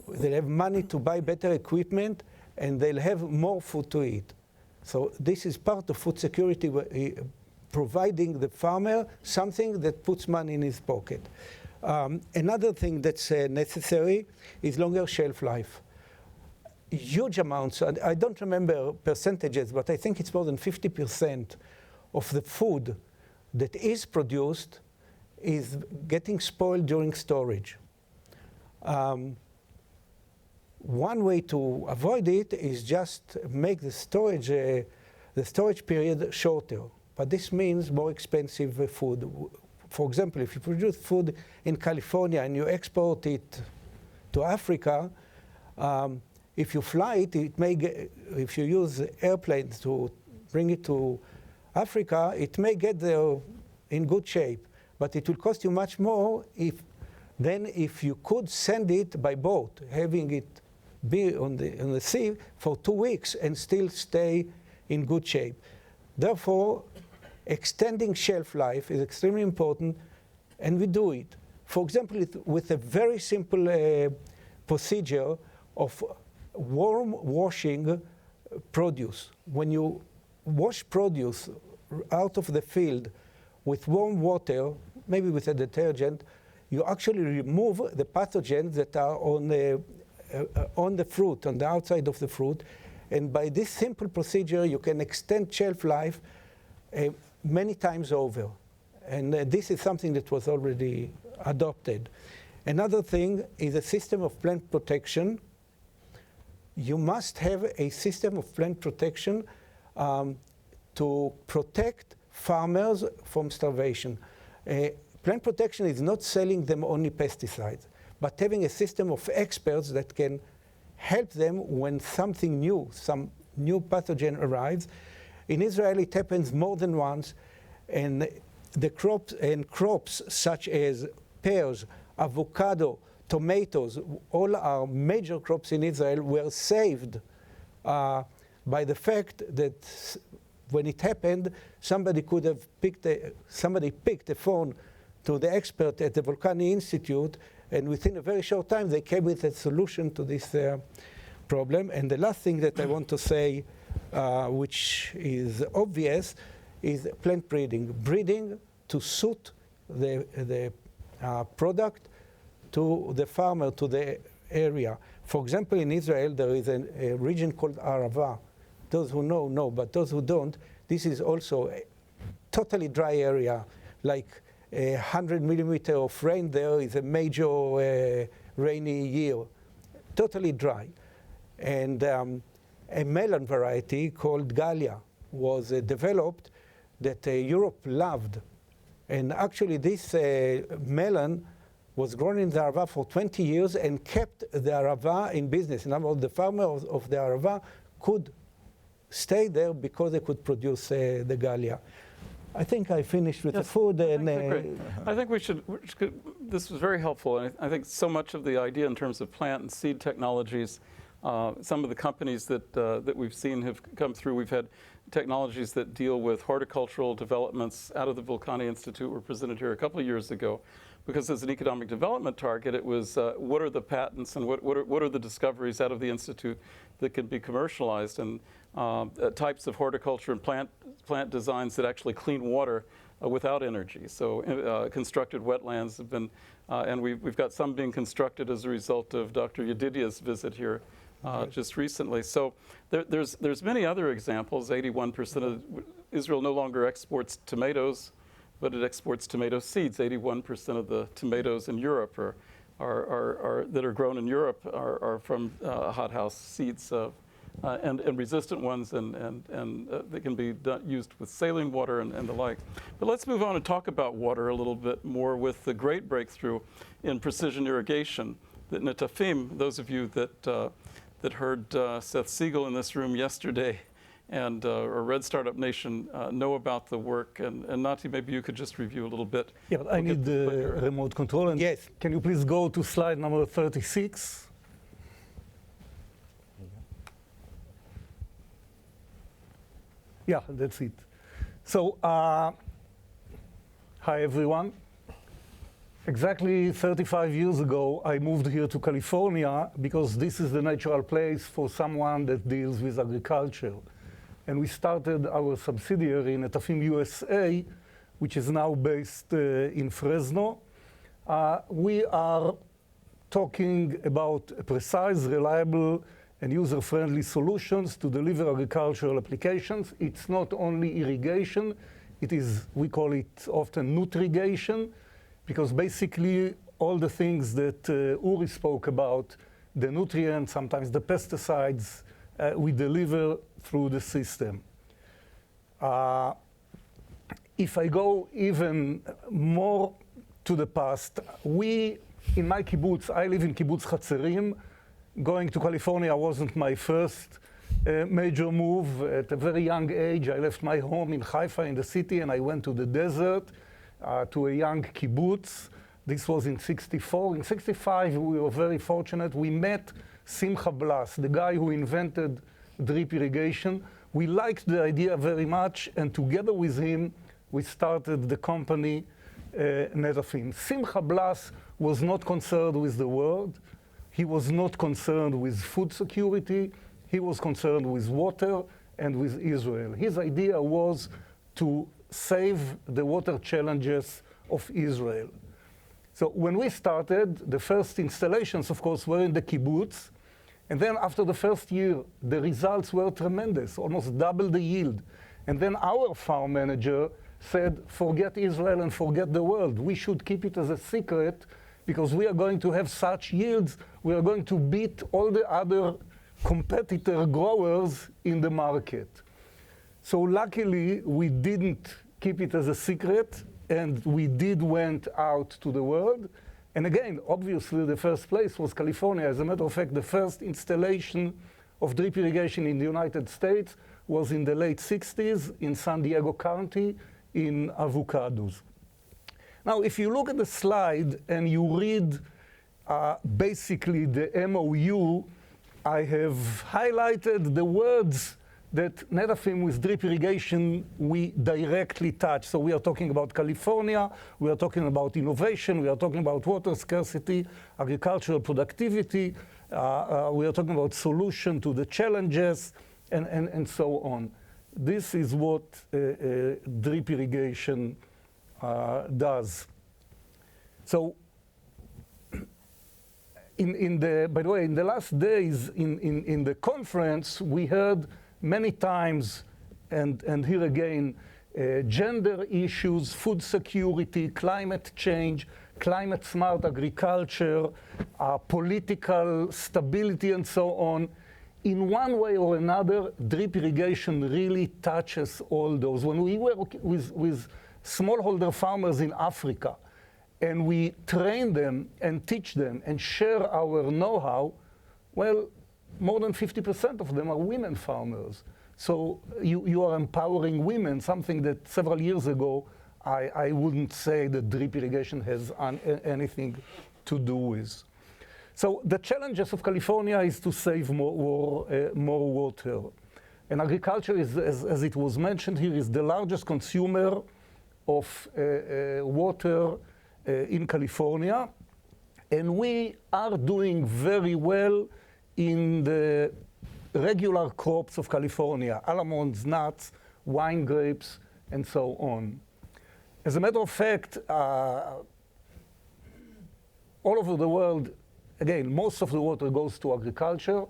they'll have money to buy better equipment, and they'll have more food to eat. So this is part of food security, providing the farmer something that puts money in his pocket. Another thing that's necessary is longer shelf life. Huge amounts, I don't remember percentages, but I think it's more than 50% of the food that is produced is getting spoiled during storage. One way to avoid it is just make the storage period shorter. But this means more expensive food. For example, if you produce food in California and you export it to Africa, if you fly it, if you use airplanes to bring it to Africa, it may get there in good shape, but it will cost you much more than if you could send it by boat, having it be on the sea for 2 weeks and still stay in good shape. Therefore, extending shelf life is extremely important, and we do it. For example, with a very simple procedure of warm washing produce. When you wash produce out of the field with warm water, maybe with a detergent, you actually remove the pathogens that are on the fruit, on the outside of the fruit. And by this simple procedure, you can extend shelf life many times over. And this is something that was already adopted. Another thing is a system of plant protection. You must have a system of plant protection to protect farmers from starvation. Plant protection is not selling them only pesticides, but having a system of experts that can help them when something new, some new pathogen arrives. In Israel, it happens more than once, and the crops such as pears, avocado, tomatoes, all our major crops in Israel were saved by the fact that when it happened, somebody picked a phone to the expert at the Volcani Institute, and within a very short time, they came with a solution to this problem. And the last thing that I want to say, which is obvious, is plant breeding. Breeding to suit the product to the farmer, to the area. For example, in Israel, there is a region called Arava. Those who know, but those who don't, this is also a totally dry area. Like 100 millimeter of rain there is a major rainy year. Totally dry. And a melon variety called Gallia was developed that Europe loved. And actually this melon was grown in the Arava for 20 years and kept the Arava in business. In other words, the farmers of the Arava could stay there because they could produce the Gallia. I think I finished with the food. I think we should, this was very helpful. And I think so much of the idea in terms of plant and seed technologies, some of the companies that we've seen have come through. We've had technologies that deal with horticultural developments out of the Vulcani Institute were presented here a couple of years ago. Because as an economic development target, it was what are the patents and what are the discoveries out of the Institute that can be commercialized, and types of horticulture and plant designs that actually clean water without energy. So constructed wetlands have been, and we've got some being constructed as a result of Dr. Yedidia's visit here just recently. So there's many other examples. 81% of Israel no longer exports tomatoes, but it exports tomato seeds. 81% of the tomatoes in Europe that are grown in Europe are from hothouse seeds, and resistant ones, and they can be used with saline water and the like. But let's move on and talk about water a little bit more with the great breakthrough in precision irrigation that Netafim, those of you that heard Seth Siegel in this room yesterday, and or Red Startup Nation know about the work. And Nati, maybe you could just review a little bit. Yeah, but I need the remote control. And yes. Can you please go to slide number 36? Yeah, that's it. So, hi everyone. Exactly 35 years ago, I moved here to California because this is the natural place for someone that deals with agriculture. And we started our subsidiary in Netafim USA, which is now based in Fresno. We are talking about precise, reliable, and user-friendly solutions to deliver agricultural applications. It's not only irrigation, it is, we call it often nutrigation, because basically all the things that Uri spoke about, the nutrients, sometimes the pesticides, we deliver through the system. If I go even more to the past, in my kibbutz, I live in kibbutz Hatzerim. Going to California wasn't my first major move. At a very young age, I left my home in Haifa in the city and I went to the desert to a young kibbutz. This was in '64. In '65, we were very fortunate. We met Simcha Blas, the guy who invented drip irrigation. We liked the idea very much, and together with him, we started the company Netafim. Simcha Blas was not concerned with the world. He was not concerned with food security. He was concerned with water and with Israel. His idea was to save the water challenges of Israel. So when we started, the first installations, of course, were in the kibbutz. And then after the first year, the results were tremendous, almost double the yield. And then our farm manager said, forget Israel and forget the world. We should keep it as a secret because we are going to have such yields. We are going to beat all the other competitor growers in the market. So luckily, we didn't keep it as a secret, and we did went out to the world. And again, obviously, the first place was California. As a matter of fact, the first installation of drip irrigation in the United States was in the late 60s in San Diego County in avocados. Now, if you look at the slide and you read basically the MOU, I have highlighted the words that Netafim with drip irrigation we directly touch. So we are talking about California, we are talking about innovation, we are talking about water scarcity, agricultural productivity, we are talking about solution to the challenges, and so on. This is what drip irrigation does. So by the way, in the last days in the conference, we heard many times, and here again, gender issues, food security, climate change, climate smart agriculture, political stability, and so on. In one way or another, drip irrigation really touches all those. When we work with smallholder farmers in Africa, and we train them and teach them and share our know-how, well, more than 50% of them are women farmers. So you are empowering women, something that several years ago I wouldn't say that drip irrigation has anything to do with. So the challenges of California is to save more water. And agriculture, is, as it was mentioned here, is the largest consumer of water in California. And we are doing very well in the regular crops of California, almonds, nuts, wine grapes, and so on. As a matter of fact, all over the world, again, most of the water goes to agriculture.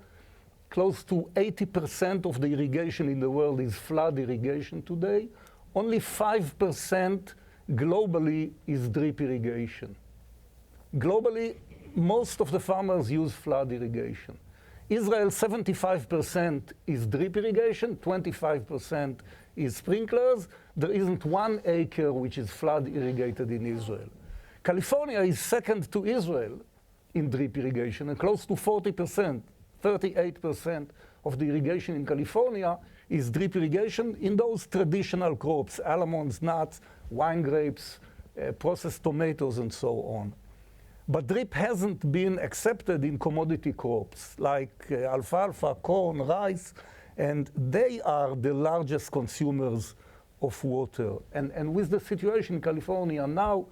Close to 80% of the irrigation in the world is flood irrigation today. Only 5% globally is drip irrigation. Globally, most of the farmers use flood irrigation. Israel, 75% is drip irrigation, 25% is sprinklers. There isn't 1 acre which is flood irrigated in Israel. California is second to Israel in drip irrigation, and close to 40%, 38% of the irrigation in California is drip irrigation in those traditional crops, almonds, nuts, wine grapes, processed tomatoes, and so on. But drip hasn't been accepted in commodity crops like alfalfa, corn, rice, and they are the largest consumers of water. And with the situation in California now,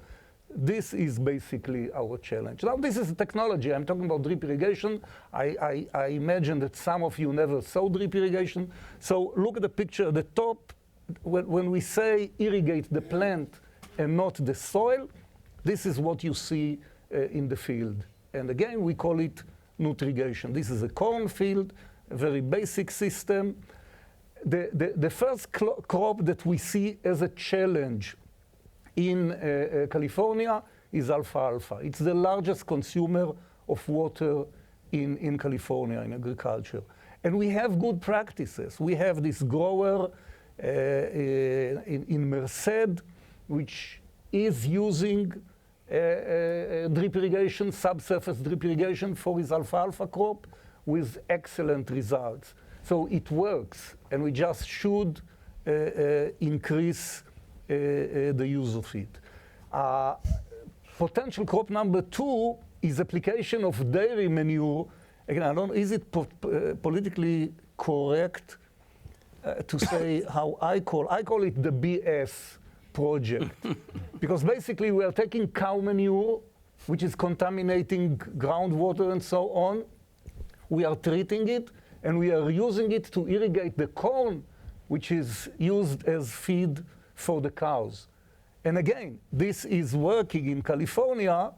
this is basically our challenge. Now, this is technology. I'm talking about drip irrigation. I imagine that some of you never saw drip irrigation. So look at the picture at the top. When we say irrigate the plant and not the soil, this is what you see in the field. And again, we call it nutrigation. This is a cornfield, a very basic system. The first crop that we see as a challenge in California is alfalfa. It's the largest consumer of water in California in agriculture. And we have good practices. We have this grower in Merced, which is using drip irrigation, subsurface drip irrigation for his alfalfa crop with excellent results. So it works, and we just should increase the use of it. Potential crop number 2 is application of dairy manure. Again, I don't know, is it politically correct to say how I call it the BS project? Because basically we are taking cow manure, which is contaminating groundwater and so on. We are treating it, and we are using it to irrigate the corn, which is used as feed for the cows. And again, this is working in California,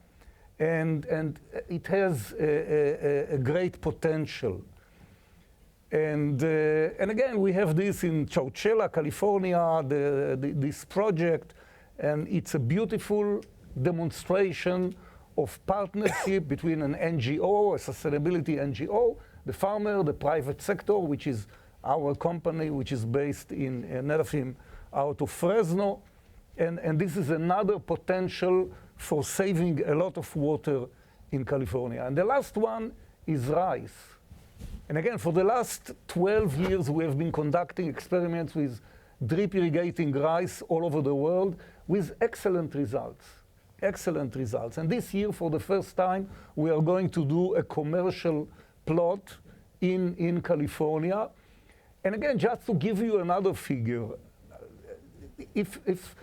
and it has a great potential. And again, we have this in Chowchilla, California, this project, and it's a beautiful demonstration of partnership between an NGO, a sustainability NGO, the farmer, the private sector, which is our company, which is based in Netafim out of Fresno. And this is another potential for saving a lot of water in California. And the last one is rice. And again, for the last 12 years, we have been conducting experiments with drip irrigating rice all over the world with excellent results. Excellent results. And this year, for the first time, we are going to do a commercial plot in California. And again, just to give you another figure, if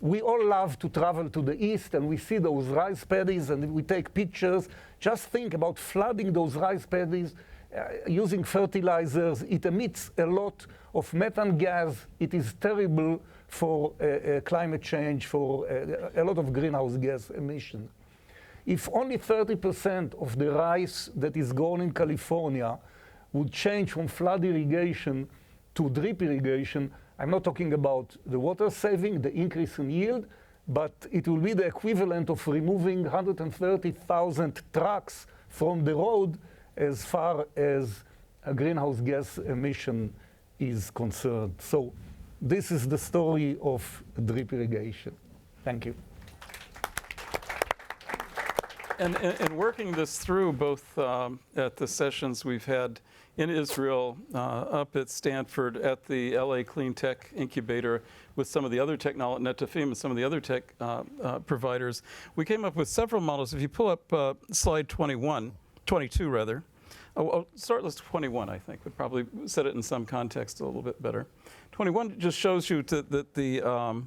we all love to travel to the east and we see those rice paddies and we take pictures, just think about flooding those rice paddies using fertilizers. It emits a lot of methane gas. It is terrible for climate change, for a lot of greenhouse gas emission. If only 30% of the rice that is grown in California would change from flood irrigation to drip irrigation, I'm not talking about the water saving, the increase in yield, but it will be the equivalent of removing 130,000 trucks from the road as far as a greenhouse gas emission is concerned. So this is the story of drip irrigation. Thank you. And working this through both at the sessions we've had in Israel, up at Stanford, at the LA Clean Tech Incubator, with some of the other technology, Netafim and some of the other tech providers, we came up with several models. If you pull up slide 22 rather. I'll start with 21, I think, would probably set it in some context a little bit better. 21 just shows you that the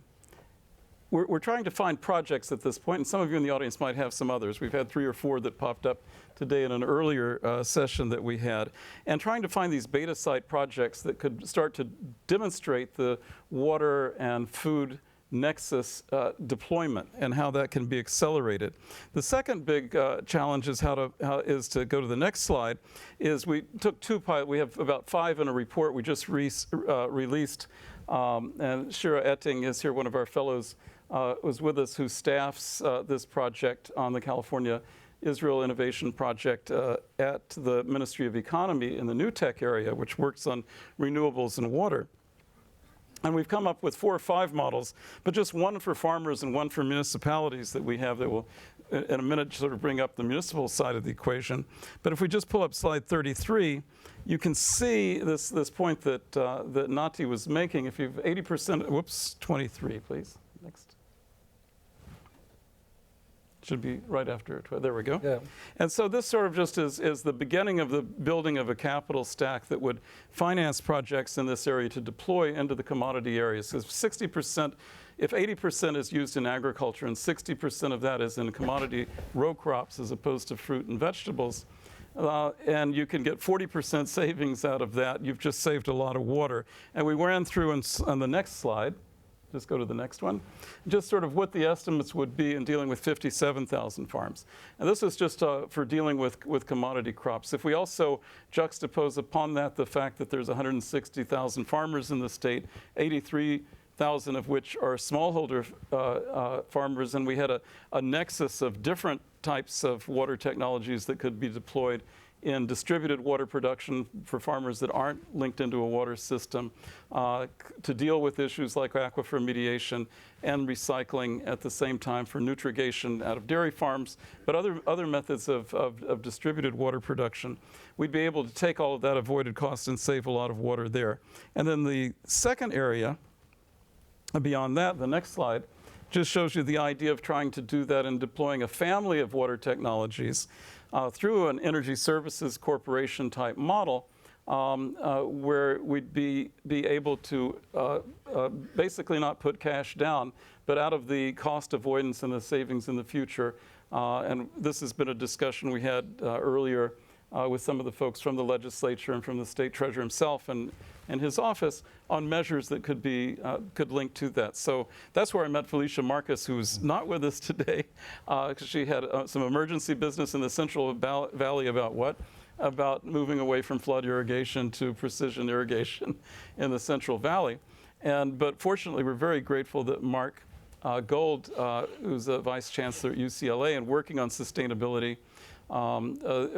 we're trying to find projects at this point, and some of you in the audience might have some others. We've had 3 or 4 that popped up today in an earlier session that we had, and trying to find these beta site projects that could start to demonstrate the water and food nexus deployment and how that can be accelerated. The second big challenge is is to go to the next slide. Is we took 2 pilots. We have about 5 in a report we just released, and Shira Etting is here, one of our fellows. Was with us, who staffs this project on the California Israel Innovation Project at the Ministry of Economy in the New Tech area, which works on renewables and water. And we've come up with 4 or 5 models, but just one for farmers and one for municipalities that we have that will, in a minute, sort of bring up the municipal side of the equation. But if we just pull up slide 33, you can see this point that that Nati was making. If you've 80%, whoops, 23, please. Next. Should be right after it. There we go. Yeah. And so this sort of just is the beginning of the building of a capital stack that would finance projects in this area to deploy into the commodity areas. Because 60%, if 80% is used in agriculture and 60% of that is in commodity row crops as opposed to fruit and vegetables, and you can get 40% savings out of that, you've just saved a lot of water. And we ran through on the next slide. Just go to the next one. Just sort of what the estimates would be in dealing with 57,000 farms. And this is just for dealing with commodity crops. If we also juxtapose upon that the fact that there's 160,000 farmers in the state, 83,000 of which are smallholder farmers, and we had a nexus of different types of water technologies that could be deployed in distributed water production for farmers that aren't linked into a water system, to deal with issues like aquifer mediation and recycling at the same time for nutrigation out of dairy farms, but other methods of distributed water production. We'd be able to take all of that avoided cost and save a lot of water there. And then the second area, beyond that, the next slide, just shows you the idea of trying to do that and deploying a family of water technologies through an energy services corporation type model, where we'd be able to basically not put cash down, but out of the cost avoidance and the savings in the future. And this has been a discussion we had earlier with some of the folks from the legislature and from the state treasurer himself and his office on measures that could link to that. So that's where I met Felicia Marcus, who's not with us today, because she had some emergency business in the Central Valley about moving away from flood irrigation to precision irrigation in the Central Valley. But fortunately, we're very grateful that Mark Gold, who's a vice chancellor at UCLA and working on sustainability,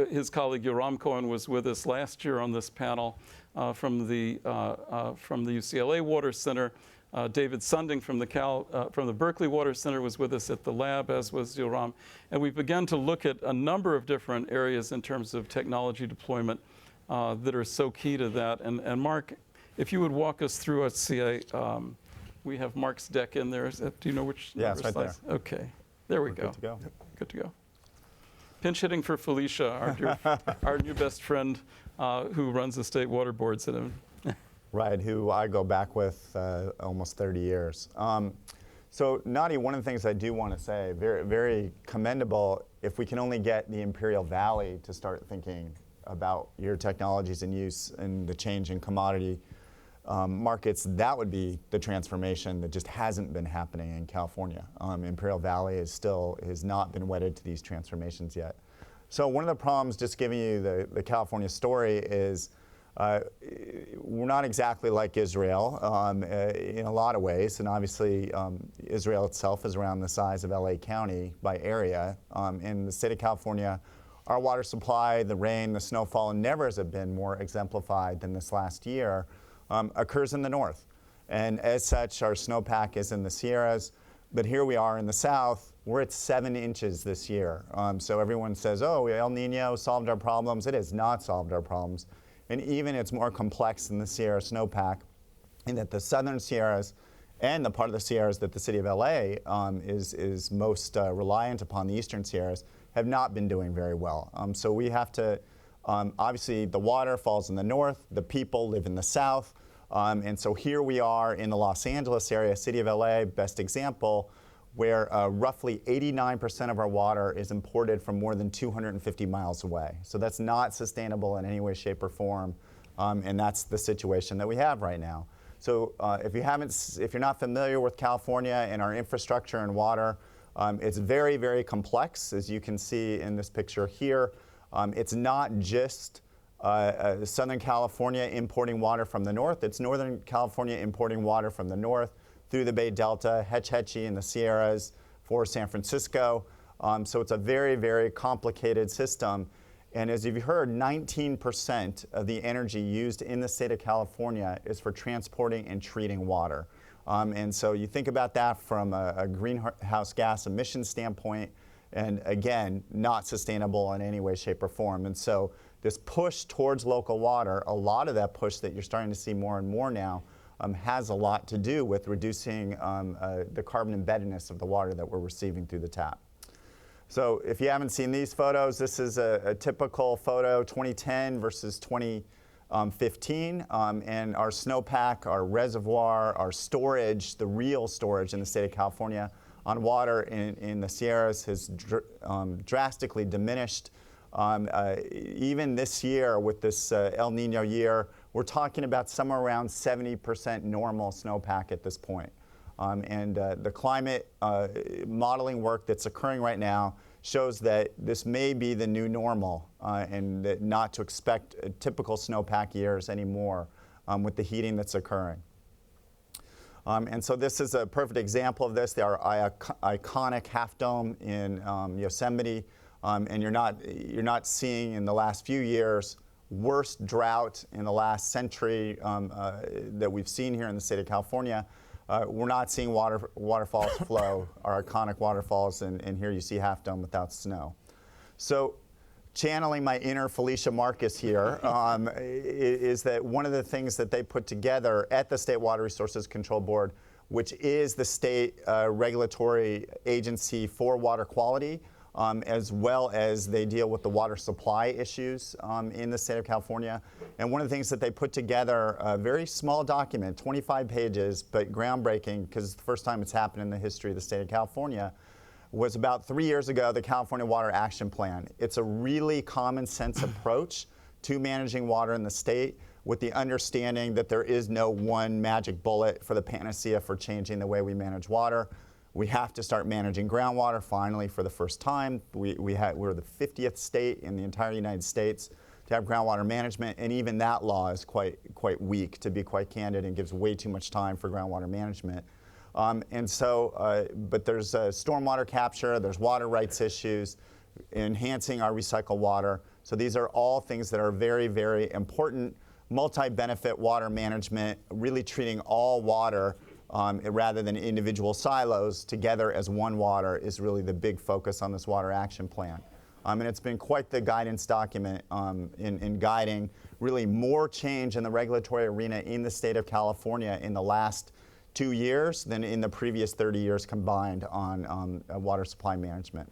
his colleague Yoram Cohen was with us last year on this panel from the UCLA Water Center. David Sunding from the Berkeley Water Center was with us at the lab, as was Yoram. And we began to look at a number of different areas in terms of technology deployment that are so key to that. And Mark, if you would walk us through, let's see, we have Mark's deck in there. Do you know which? Yeah, it's right slides? There. Okay, there we go. Good to go. Good to go. Pinch hitting for Felicia, our new best friend who runs the state water boards at him. Right, who I go back with almost 30 years. So Nati, one of the things I do want to say, very, very commendable if we can only get the Imperial Valley to start thinking about your technologies in use and the change in commodity markets, that would be the transformation that just hasn't been happening in California. Imperial Valley has not been wedded to these transformations yet. So one of the problems, just giving you the California story, is we're not exactly like Israel in a lot of ways, and obviously Israel itself is around the size of LA County by area. In the state of California, our water supply, the rain, the snowfall, and never has it been more exemplified than this last year, occurs in the north. And as such, our snowpack is in the Sierras, but here we are in the south, we're at 7 inches this year. So everyone says, oh, El Nino solved our problems. It has not solved our problems. And even it's more complex than the Sierra snowpack, in that the southern Sierras and the part of the Sierras that the city of LA is most reliant upon, the eastern Sierras, have not been doing very well. So we have to, obviously the water falls in the north, the people live in the south, and so here we are in the Los Angeles area, city of LA, best example, where roughly 89% of our water is imported from more than 250 miles away. So that's not sustainable in any way, shape, or form, and that's the situation that we have right now. So if you're not familiar with California and our infrastructure and water, it's very, very complex, as you can see in this picture here. It's not just Southern California importing water from the north, it's Northern California importing water from the north through the Bay Delta, Hetch Hetchy in the Sierras for San Francisco. So it's a very, very complicated system. And as you've heard, 19% of the energy used in the state of California is for transporting and treating water. And so you think about that from a greenhouse gas emission standpoint, and again, not sustainable in any way, shape, or form. And so this push towards local water, a lot of that push that you're starting to see more and more now, has a lot to do with reducing the carbon embeddedness of the water that we're receiving through the tap. So if you haven't seen these photos, this is a typical photo, 2010 versus 2015, and our snowpack, our reservoir, our storage, the real storage in the state of California on water in the Sierras has drastically diminished. Even this year, with this El Nino year, we're talking about somewhere around 70% normal snowpack at this point. And the climate modeling work that's occurring right now shows that this may be the new normal, and that not to expect typical snowpack years anymore with the heating that's occurring. And so this is a perfect example of this, our iconic Half Dome in Yosemite. And you're not seeing in the last few years worst drought in the last century that we've seen here in the state of California. We're not seeing waterfalls flow, our iconic waterfalls, and here you see Half Dome without snow. So channeling my inner Felicia Marcus here, is that one of the things that they put together at the State Water Resources Control Board, which is the state regulatory agency for water quality, as well as they deal with the water supply issues in the state of California. And one of the things that they put together, a very small document, 25 pages, but groundbreaking, because it's the first time it's happened in the history of the state of California, was about 3 years ago, the California Water Action Plan. It's a really common sense approach to managing water in the state, with the understanding that there is no one magic bullet for the panacea for changing the way we manage water. We have to start managing groundwater finally for the first time. We're the 50th state in the entire United States to have groundwater management, and even that law is quite weak, to be quite candid, and gives way too much time for groundwater management. But there's stormwater capture, there's water rights issues, enhancing our recycled water. So these are all things that are very, very important. Multi-benefit water management, really treating all water rather than individual silos together as one water, is really the big focus on this Water Action Plan. And it's been quite the guidance document in guiding really more change in the regulatory arena in the state of California in the last 2 years than in the previous 30 years combined on water supply management.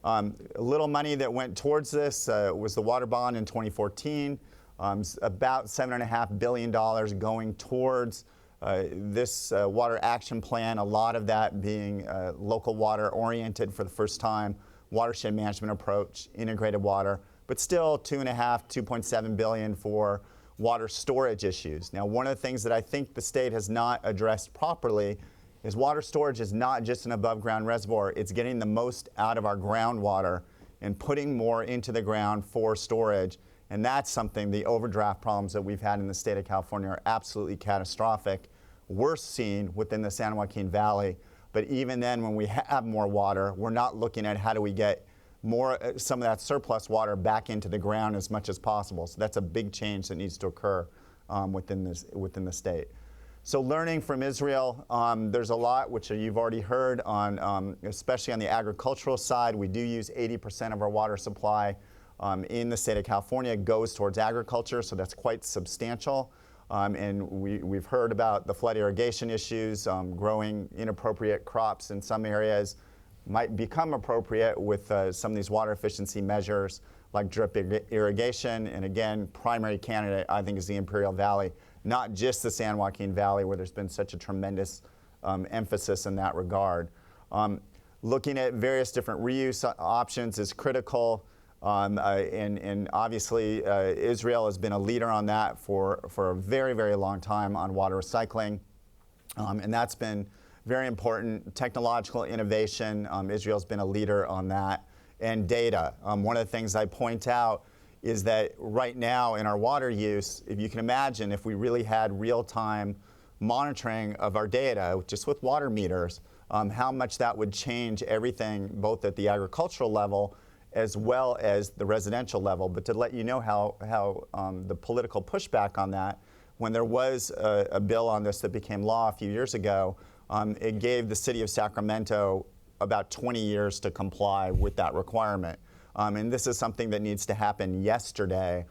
A little money that went towards this was the water bond in 2014, about $7.5 billion going towards this Water Action Plan, a lot of that being local water oriented for the first time, watershed management approach, integrated water, but still $2.7 billion for water storage issues. Now, one of the things that I think the state has not addressed properly is water storage is not just an above ground reservoir, it's getting the most out of our groundwater and putting more into the ground for storage. And that's something, the overdraft problems that we've had in the state of California are absolutely catastrophic. We're seeing within the San Joaquin Valley, but even then when we have more water, we're not looking at how do we get more, some of that surplus water back into the ground as much as possible. So that's a big change that needs to occur within the state. So learning from Israel, there's a lot which you've already heard on, especially on the agricultural side. We do use 80% of our water supply in the state of California goes towards agriculture, so that's quite substantial. And we've heard about the flood irrigation issues, growing inappropriate crops in some areas might become appropriate with some of these water efficiency measures like drip irrigation. And again, primary candidate, I think, is the Imperial Valley, not just the San Joaquin Valley, where there's been such a tremendous emphasis in that regard. Looking at various different reuse options is critical. And obviously, Israel has been a leader on that for a very, very long time on water recycling. And that's been very important. Technological innovation, Israel's been a leader on that. And data. One of the things I point out is that right now in our water use, if you can imagine if we really had real-time monitoring of our data, just with water meters, how much that would change everything, both at the agricultural level as well as the residential level. But to let you know how the political pushback on that, when there was a bill on this that became law a few years ago, it gave the city of Sacramento about 20 years to comply with that requirement. And this is something that needs to happen yesterday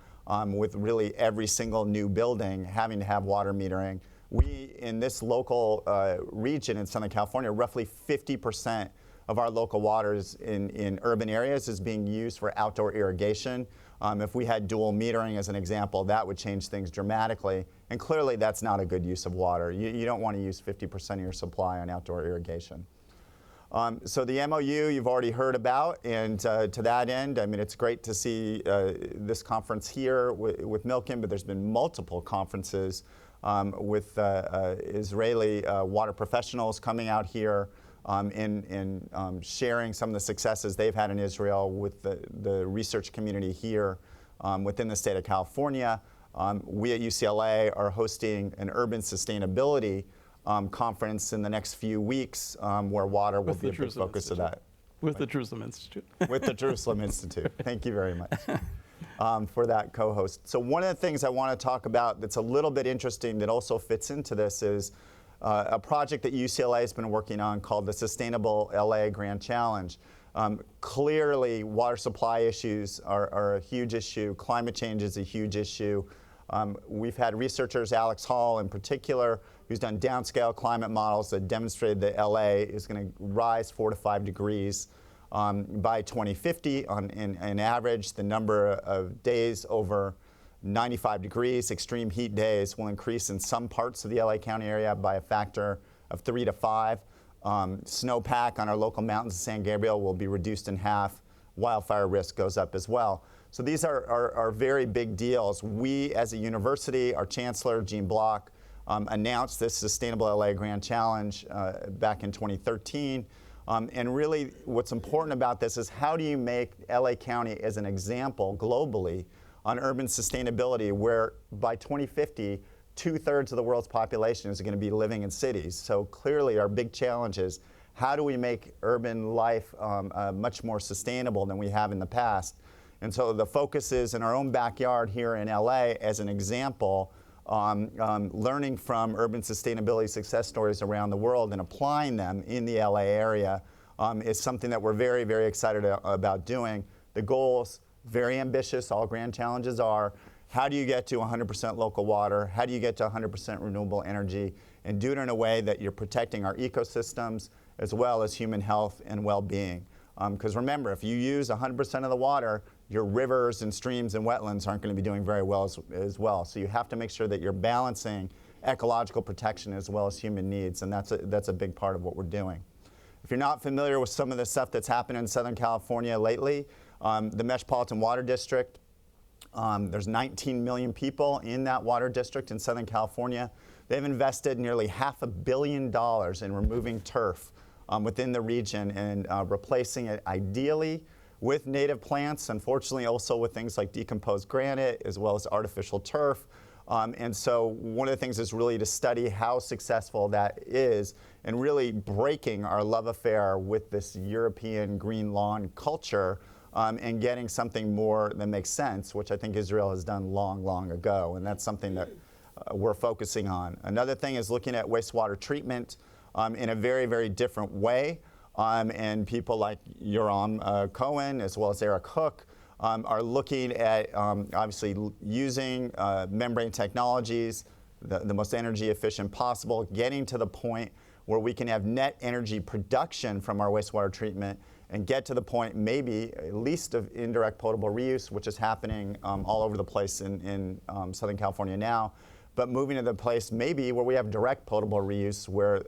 with really every single new building having to have water metering. We, in this local region in Southern California, roughly 50% of our local waters in urban areas is being used for outdoor irrigation. If we had dual metering as an example, that would change things dramatically. And clearly that's not a good use of water. You don't want to use 50% of your supply on outdoor irrigation. So the MOU you've already heard about, and to that end, I mean, it's great to see this conference here with Milken, but there's been multiple conferences with Israeli water professionals coming out here and sharing some of the successes they've had in Israel with the research community here within the state of California. We at UCLA are hosting an urban sustainability conference in the next few weeks where water will be a big focus of that. With the Jerusalem Institute. With the Jerusalem Institute. Thank you very much for that co-host. So one of the things I want to talk about that's a little bit interesting that also fits into this is a project that UCLA has been working on called the Sustainable LA Grand Challenge. Clearly, water supply issues are a huge issue. Climate change is a huge issue. We've had researchers, Alex Hall in particular, who's done downscale climate models that demonstrated that LA is going to rise 4 to 5 degrees by 2050 on average. The number of days over 95 degrees, extreme heat days, will increase in some parts of the LA County area by a factor of 3 to 5. Snowpack on our local mountains of San Gabriel will be reduced in half. Wildfire risk goes up as well. So these are very big deals. We, as a university, our chancellor, Gene Block, announced this Sustainable LA Grand Challenge back in 2013. And really, what's important about this is how do you make LA County as an example globally on urban sustainability, where by 2050, 2/3 of the world's population is going to be living in cities. So clearly our big challenge is how do we make urban life much more sustainable than we have in the past? And so the focus is in our own backyard here in LA as an example, learning from urban sustainability success stories around the world and applying them in the LA area is something that we're very, very excited about doing. The goals, very ambitious, all grand challenges are. How do you get to 100% local water? How do you get to 100% renewable energy? And do it in a way that you're protecting our ecosystems as well as human health and well-being. Because remember, if you use 100% of the water, your rivers and streams and wetlands aren't going to be doing very well as well. So you have to make sure that you're balancing ecological protection as well as human needs, and that's a big part of what we're doing. If you're not familiar with some of the stuff that's happened in Southern California lately, the Metropolitan Water District There's 19 million people in that water district in Southern California. They've invested nearly $500 million in removing turf within the region and replacing it ideally with native plants, unfortunately also with things like decomposed granite as well as artificial turf. And so one of the things is really to study how successful that is and really breaking our love affair with this European green lawn culture and getting something more that makes sense, which I think Israel has done long, long ago. And that's something that we're focusing on. Another thing is looking at wastewater treatment in a very, very different way. And people like Yoram Cohen as well as Eric Hook are looking at obviously using membrane technologies, the most energy efficient possible, getting to the point where we can have net energy production from our wastewater treatment and get to the point maybe at least of indirect potable reuse, which is happening all over the place in Southern California now, but moving to the place maybe where we have direct potable reuse where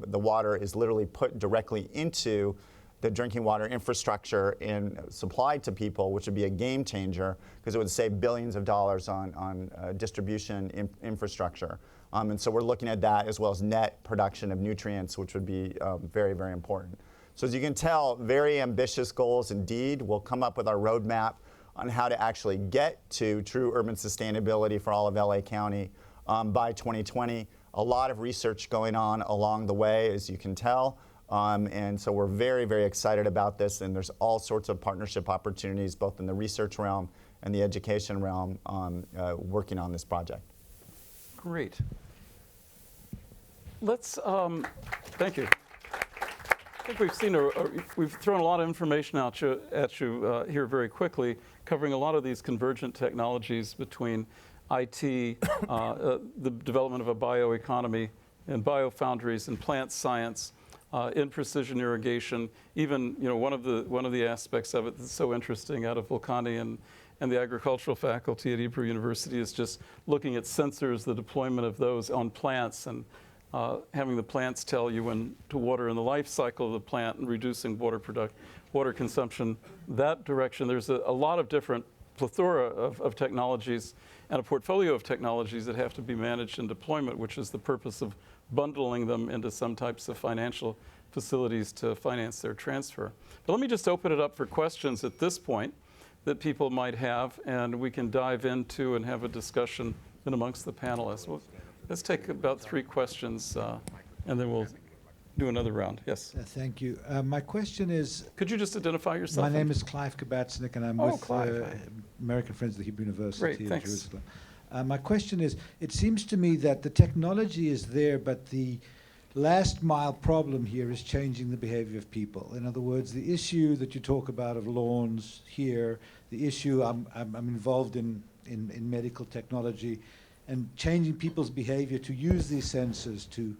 the water is literally put directly into the drinking water infrastructure and supplied to people, which would be a game changer because it would save billions of dollars on distribution infrastructure. And so we're looking at that as well as net production of nutrients, which would be very, very important. So as you can tell, very ambitious goals indeed. We'll come up with our roadmap on how to actually get to true urban sustainability for all of LA County by 2020. A lot of research going on along the way, as you can tell. And so we're very, very excited about this, and there's all sorts of partnership opportunities, both in the research realm and the education realm, working on this project. Great. Let's, thank you. I think we've seen, we've thrown a lot of information at you here very quickly, covering a lot of these convergent technologies between IT, the development of a bioeconomy, and biofoundries and plant science, in precision irrigation. Even one of the aspects of it that's so interesting out of Volcani and the agricultural faculty at Hebrew University is just looking at sensors, the deployment of those on plants, and having the plants tell you when to water in the life cycle of the plant and reducing water consumption. That direction, there's a lot of different plethora of technologies and a portfolio of technologies that have to be managed in deployment, which is the purpose of bundling them into some types of financial facilities to finance their transfer. But let me just open it up for questions at this point that people might have, and we can dive into and have a discussion in amongst the panelists. Let's take about 3 questions, and then we'll do another round. Yes. Thank you. My question is... Could you just identify yourself? My name is Clive Kabatsnik, and I'm with American Friends of the Hebrew University in Jerusalem. My question is, it seems to me that the technology is there, but the last mile problem here is changing the behavior of people. In other words, the issue that you talk about of lawns here, the issue I'm involved in medical technology, and changing people's behavior to use these sensors to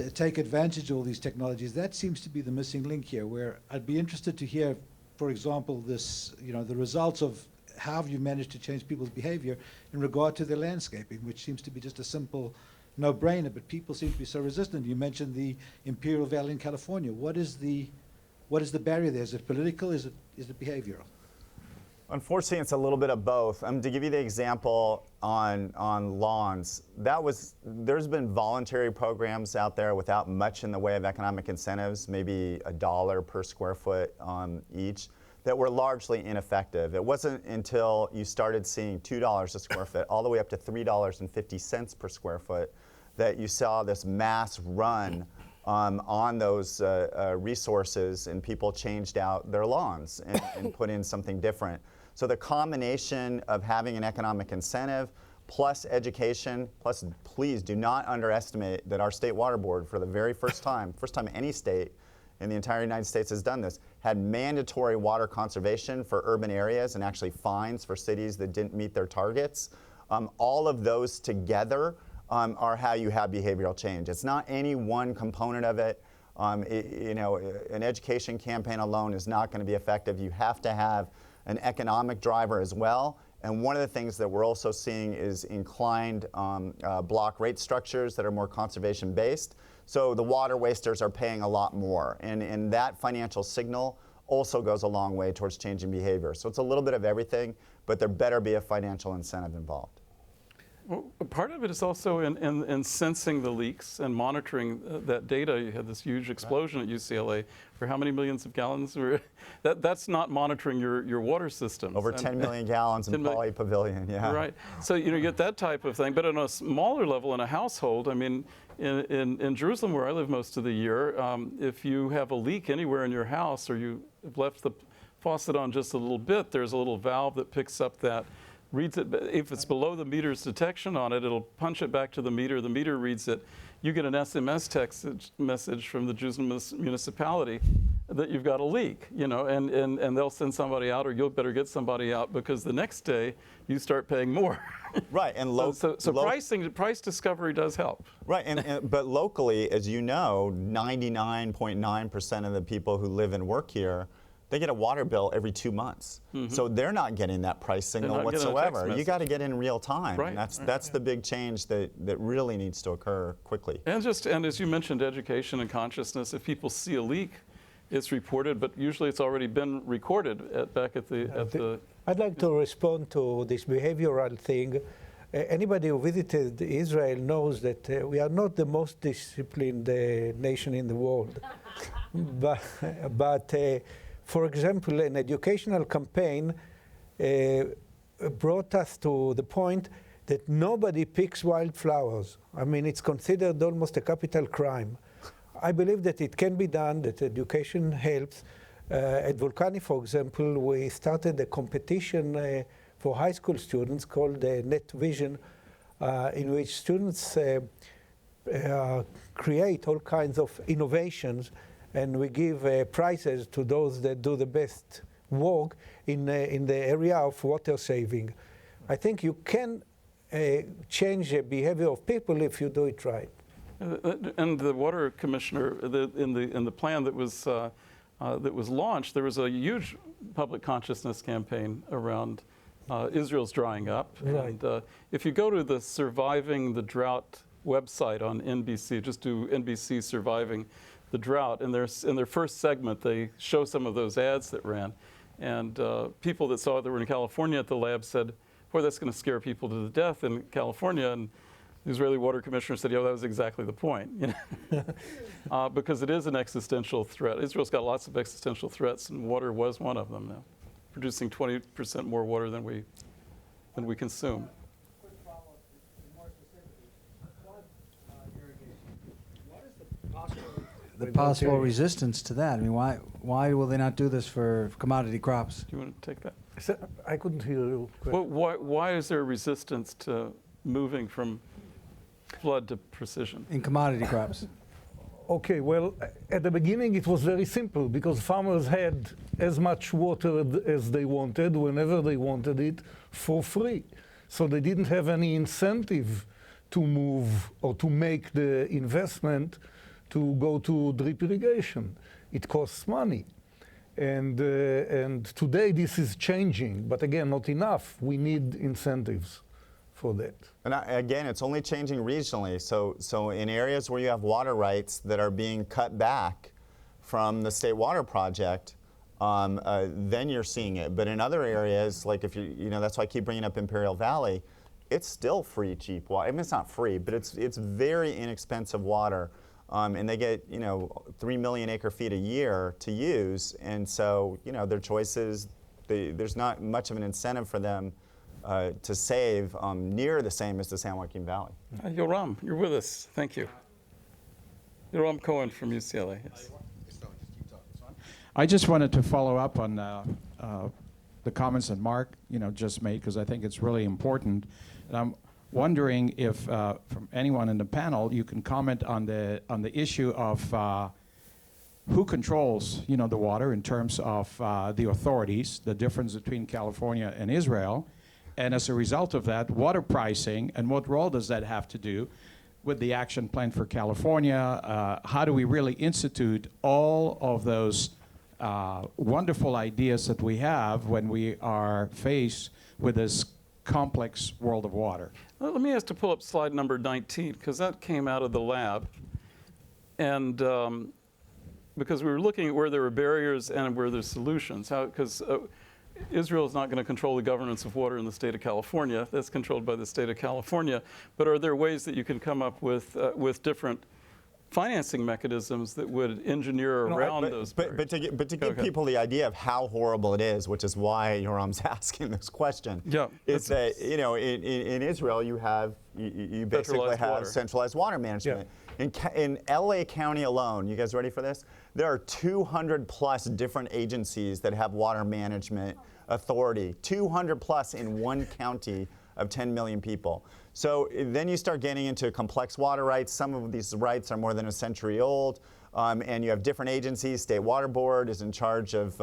take advantage of all these technologies, that seems to be the missing link here, where I'd be interested to hear, for example, this, the results of how have you managed to change people's behavior in regard to their landscaping, which seems to be just a simple no-brainer, but people seem to be so resistant. You mentioned the Imperial Valley in California. What is the barrier there? Is it political? Is it behavioral? Unfortunately, it's a little bit of both. To give you the example on lawns, there's been voluntary programs out there without much in the way of economic incentives, maybe $1 per square foot each, that were largely ineffective. It wasn't until you started seeing $2 a square foot, all the way up to $3.50 per square foot, that you saw this mass run on those resources, and people changed out their lawns and put in something different. So the combination of having an economic incentive plus education, plus please do not underestimate that our state water board, for the very first time any state in the entire United States has done this, had mandatory water conservation for urban areas and actually fines for cities that didn't meet their targets. All of those together are how you have behavioral change. It's not any one component of it. An education campaign alone is not going to be effective. You have to have an economic driver as well. And one of the things that we're also seeing is inclined block rate structures that are more conservation based. So the water wasters are paying a lot more. And that financial signal also goes a long way towards changing behavior. So it's a little bit of everything, but there better be a financial incentive involved. Well, part of it is also in sensing the leaks and monitoring that data. You had this huge explosion at UCLA for how many millions of gallons? That's not monitoring your water systems. Over 10 million gallons in Poly Pavilion, yeah. Right. So you get that type of thing. But on a smaller level in a household, I mean, in Jerusalem, where I live most of the year, if you have a leak anywhere in your house or you have left the faucet on just a little bit, there's a little valve that picks up that, reads it. If it's below the meter's detection on it, it'll punch it back to the meter. The meter reads it. You get an SMS text message from the Jerusalem municipality that you've got a leak, you know, and they'll send somebody out, or you'll better get somebody out, because the next day you start paying more. Right, and price discovery does help. Right, but locally, as you know, 99.9% of the people who live and work here, they get a water bill every 2 months. So they're not getting that price signal whatsoever. You got to get in real time. Right. And that's the big change that really needs to occur quickly. And as you mentioned, education and consciousness. If people see a leak, it's reported, but usually it's already been recorded back at the. I'd like to respond to this behavioral thing. Anybody who visited Israel knows that we are not the most disciplined nation in the world. but for example, an educational campaign brought us to the point that nobody picks wildflowers. I mean, it's considered almost a capital crime. I believe that it can be done, that education helps. At Vulcani, for example, we started a competition for high school students called Net Vision, in which students create all kinds of innovations, and we give prizes to those that do the best work in the area of water saving. I think you can change the behavior of people if you do it right. And the water commissioner, in the plan that was launched, there was a huge public consciousness campaign around Israel's drying up. Right. And if you go to the Surviving the Drought website on NBC, just do NBC Surviving the Drought, and in their first segment, they show some of those ads that ran. And people that saw it that were in California at the lab said, boy, that's going to scare people to death in California. And the Israeli water commissioner said, that was exactly the point, you know? Because it is an existential threat. Israel's got lots of existential threats, and water was one of them now, producing 20% more water than we consume. Quick follow-up, more specifically, flood irrigation. What is the possible resistance to that? I mean, why will they not do this for commodity crops? Do you want to take that? I couldn't hear you. Well, why is there resistance to moving from flood to precision? In commodity crops. Okay, well, at the beginning it was very simple, because farmers had as much water as they wanted, whenever they wanted it, for free. So they didn't have any incentive to move or to make the investment to go to drip irrigation. It costs money. And today this is changing, but again, not enough. We need incentives for that. And again, it's only changing regionally. So in areas where you have water rights that are being cut back from the State Water Project, then you're seeing it. But in other areas, like if you know, that's why I keep bringing up Imperial Valley, it's still free, cheap water. I mean, it's not free, but it's very inexpensive water. And they get, 3 million acre feet a year to use. And so, their choices, there's not much of an incentive for them to save near the same as the San Joaquin Valley. Yoram, you're with us. Thank you. Yoram Cohen from UCLA. Yes. I just wanted to follow up on the comments that Mark, just made, because I think it's really important. And I'm wondering if, from anyone in the panel, you can comment on the issue of who controls, the water in terms of the authorities, the difference between California and Israel. And as a result of that, water pricing, and what role does that have to do with the action plan for California? How do we really institute all of those wonderful ideas that we have when we are faced with this complex world of water? Well, let me ask to pull up slide number 19, because that came out of the lab. And because we were looking at where there were barriers and where there's solutions. Because Israel is not going to control the governance of water in the state of California. That's controlled by the state of California. But are there ways that you can come up with different financing mechanisms that would engineer around those barriers? But to give people the idea of how horrible it is, which is why Yoram's asking this question, is that in Israel you basically have centralized water management. In LA County alone, you guys ready for this? There are 200 plus different agencies that have water management authority. 200 plus in one county of 10 million people. So then you start getting into complex water rights. Some of these rights are more than a century old. And you have different agencies. State Water Board is in charge of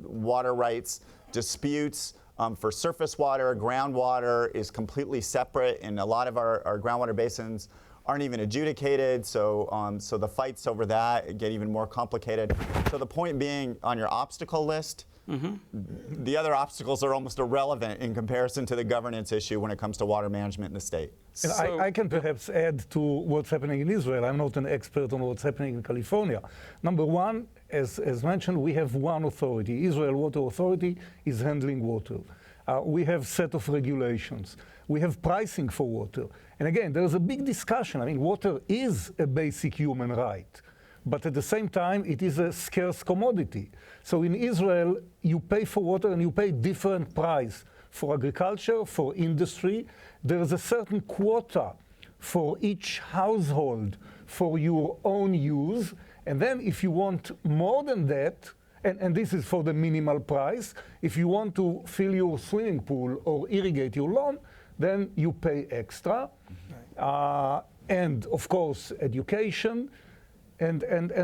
water rights disputes. For surface water, groundwater is completely separate, and a lot of our groundwater basins aren't even adjudicated, so the fights over that get even more complicated. So the point being, on your obstacle list, the other obstacles are almost irrelevant in comparison to the governance issue when it comes to water management in the state. And I can perhaps add to what's happening in Israel. I'm not an expert on what's happening in California. Number one, as mentioned, we have one authority. Israel Water Authority is handling water. We have set of regulations. We have pricing for water. And again, there's a big discussion. I mean, water is a basic human right. But at the same time, it is a scarce commodity. So in Israel, you pay for water and you pay different price for agriculture, for industry. There is a certain quota for each household for your own use. And then if you want more than that, and this is for the minimal price, if you want to fill your swimming pool or irrigate your lawn, then you pay extra. And of course, education. And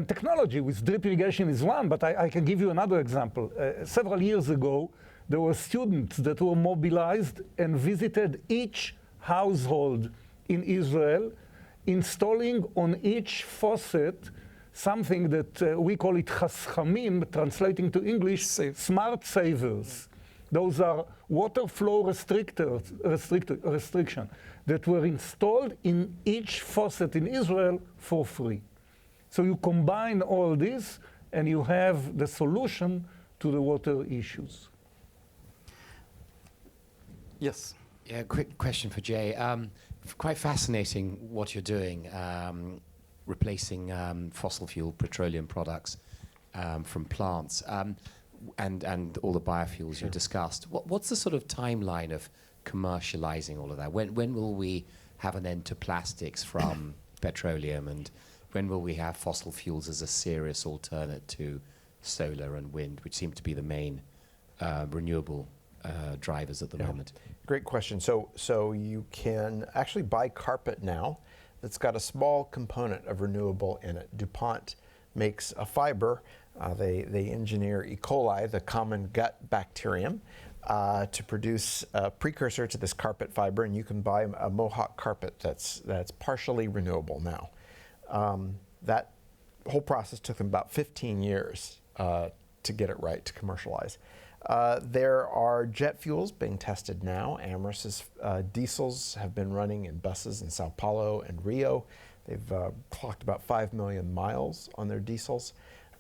technology with drip irrigation is one, but I can give you another example. Several years ago, there were students that were mobilized and visited each household in Israel, installing on each faucet something that we call it chaschamim, translating to English, smart savers. Those are water flow restriction that were installed in each faucet in Israel for free. So you combine all this, and you have the solution to the water issues. Yes. Yeah, quick question for Jay. Quite fascinating what you're doing, replacing fossil fuel petroleum products from plants, and all the biofuels you discussed. What's the sort of timeline of commercializing all of that? When will we have an end to plastics from petroleum, and when will we have fossil fuels as a serious alternate to solar and wind, which seem to be the main renewable drivers at the moment? Great question. So you can actually buy carpet now that's got a small component of renewable in it. DuPont makes a fiber. They engineer E. coli, the common gut bacterium, to produce a precursor to this carpet fiber, and you can buy a Mohawk carpet that's partially renewable now. That whole process took them about 15 years to get it right, to commercialize. There are jet fuels being tested now. Amyris's diesels have been running in buses in Sao Paulo and Rio. They've clocked about 5 million miles on their diesels.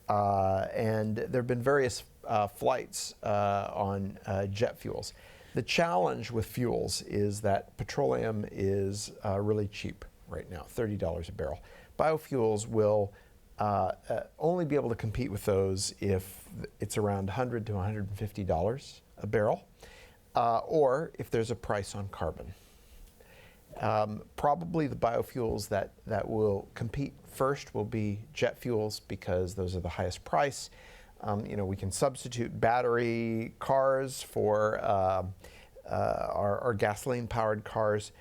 And there have been various flights on jet fuels. The challenge with fuels is that petroleum is really cheap right now, $30 a barrel. Biofuels will only be able to compete with those if it's around $100 to $150 a barrel, or if there's a price on carbon. Probably the biofuels that will compete first will be jet fuels, because those are the highest price. We can substitute battery cars for our gasoline-powered cars.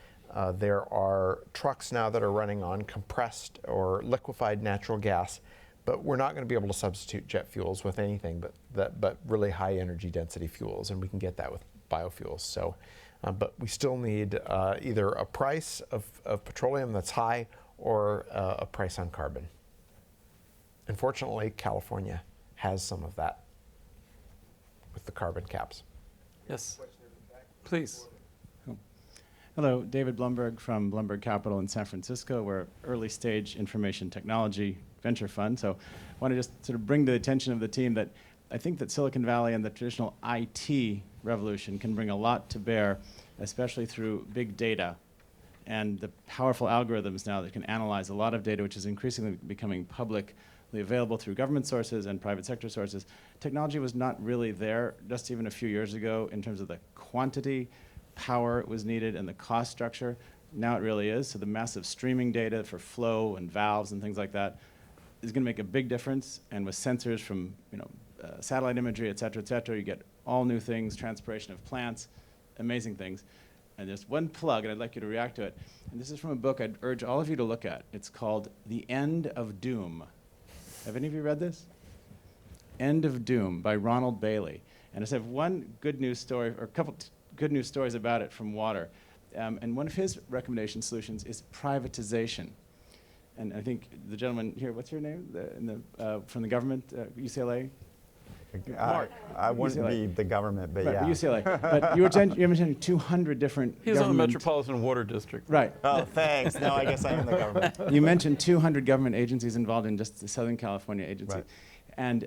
There are trucks now that are running on compressed or liquefied natural gas, but we're not going to be able to substitute jet fuels with anything but really high energy density fuels, and we can get that with biofuels. So, but we still need either a price of petroleum that's high or a price on carbon. Unfortunately, California has some of that with the carbon caps. Yes, please. Hello, David Blumberg from Blumberg Capital in San Francisco. We're early stage information technology venture fund. So I want to just sort of bring to the attention of the team that I think that Silicon Valley and the traditional IT revolution can bring a lot to bear, especially through big data and the powerful algorithms now that can analyze a lot of data, which is increasingly becoming publicly available through government sources and private sector sources. Technology was not really there just even a few years ago in terms of the quantity, power it was needed, and the cost structure. Now it really is. So the massive streaming data for flow and valves and things like that is going to make a big difference. And with sensors from satellite imagery, et cetera, you get all new things, transpiration of plants, amazing things. And there's one plug, and I'd like you to react to it. And this is from a book I'd urge all of you to look at. It's called The End of Doom. Have any of you read this? End of Doom by Ronald Bailey. And I just have one good news story, or a couple good news stories about it from water. And one of his recommendation solutions is privatization. And I think the gentleman here, what's your name? From the government, UCLA? Mark. I wouldn't UCLA. be the government, but Right, yeah. but UCLA. But you were mentioning 200 different He's on the government- Metropolitan Water District. Right. Oh, thanks. No, I guess I am the government. You mentioned 200 government agencies involved in just the Southern California agency. Right. And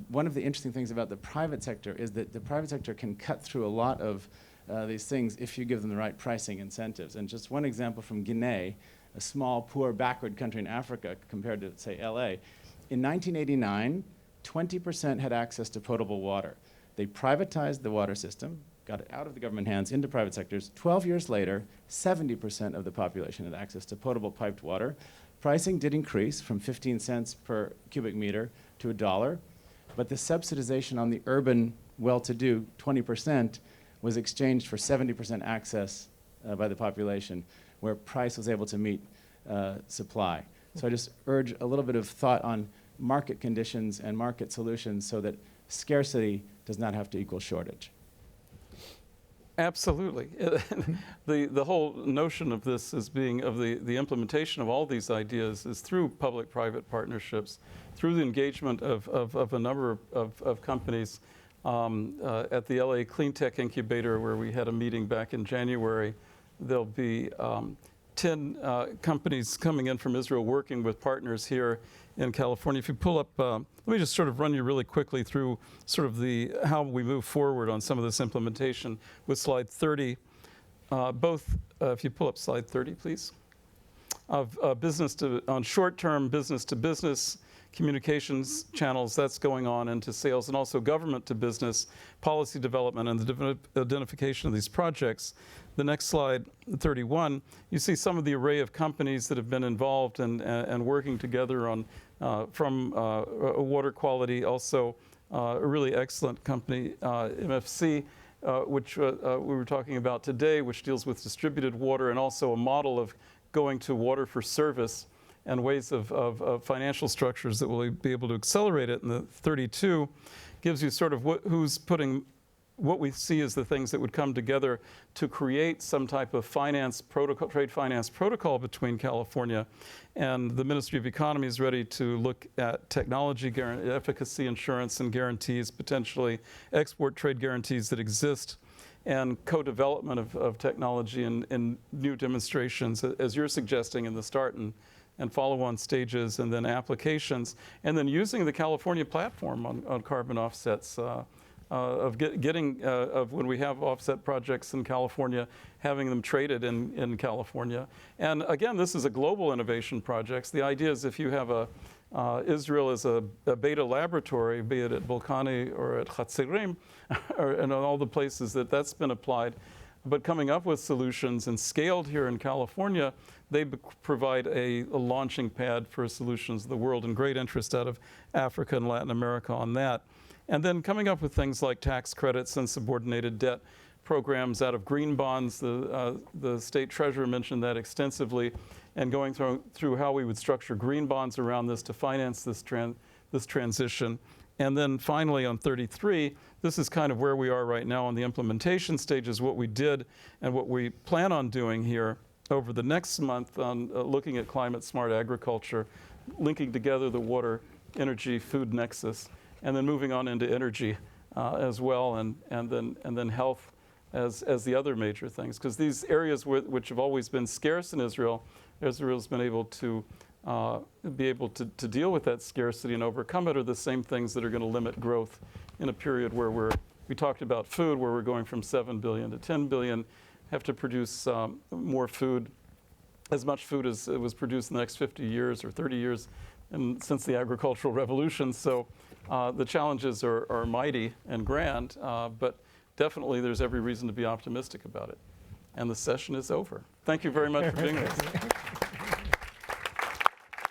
one of the interesting things about the private sector is that the private sector can cut through a lot of these things if you give them the right pricing incentives. And just one example from Guinea, a small, poor, backward country in Africa compared to, say, LA. In 1989, 20% had access to potable water. They privatized the water system, got it out of the government hands into private sectors. 12 years later, 70% of the population had access to potable piped water. Pricing did increase from 15 cents per cubic meter to $1, but the subsidization on the urban well-to-do, 20%, was exchanged for 70% access by the population, where price was able to meet supply. So I just urge a little bit of thought on market conditions and market solutions so that scarcity does not have to equal shortage. Absolutely. The whole notion of this as being of the implementation of all these ideas is through public-private partnerships, through the engagement of a number of companies. At the LA Clean Tech Incubator, where we had a meeting back in January, there'll be 10 companies coming in from Israel working with partners here in California. If you pull up, let me just sort of run you really quickly through sort of how we move forward on some of this implementation with slide 30. If you pull up slide 30, please. On short-term business-to-business communications channels, that's going on into sales, and also government to business, policy development, and the identification of these projects. The next slide, 31, you see some of the array of companies that have been involved and working together on from water quality, also a really excellent company, MFC, which we were talking about today, which deals with distributed water, and also a model of going to water for service and ways of financial structures that will be able to accelerate it. And the 32 gives you sort of who's putting what we see as the things that would come together to create some type of trade finance protocol between California and the Ministry of Economy is ready to look at technology efficacy insurance and guarantees, potentially export trade guarantees that exist, and co-development of technology in new demonstrations, as you're suggesting in the start and follow-on stages, and then applications, and then using the California platform on carbon offsets, of when we have offset projects in California, having them traded in California. And again, this is a global innovation project. The idea is if you have Israel as a beta laboratory, be it at Volcani or at Hatzerim, and all the places that's been applied, but coming up with solutions and scaled here in California, they provide a launching pad for solutions of the world, and great interest out of Africa and Latin America on that. And then coming up with things like tax credits and subordinated debt programs out of green bonds. The state treasurer mentioned that extensively, and going through how we would structure green bonds around this to finance this transition. And then finally on 33, this is kind of where we are right now on the implementation stages, what we did and what we plan on doing here over the next month on looking at climate smart agriculture, linking together the water, energy, food nexus, and then moving on into energy as well, and then health as the other major things. Because these areas which have always been scarce in Israel, Israel's been able to be able to deal with that scarcity and overcome it are the same things that are going to limit growth in a period where we talked about food, where we're going from 7 billion to 10 billion, have to produce more food, as much food as it was produced in the next 50 years or 30 years and since the agricultural revolution. So the challenges are mighty and grand, but definitely there's every reason to be optimistic about it. And the session is over. Thank you very much for being with us.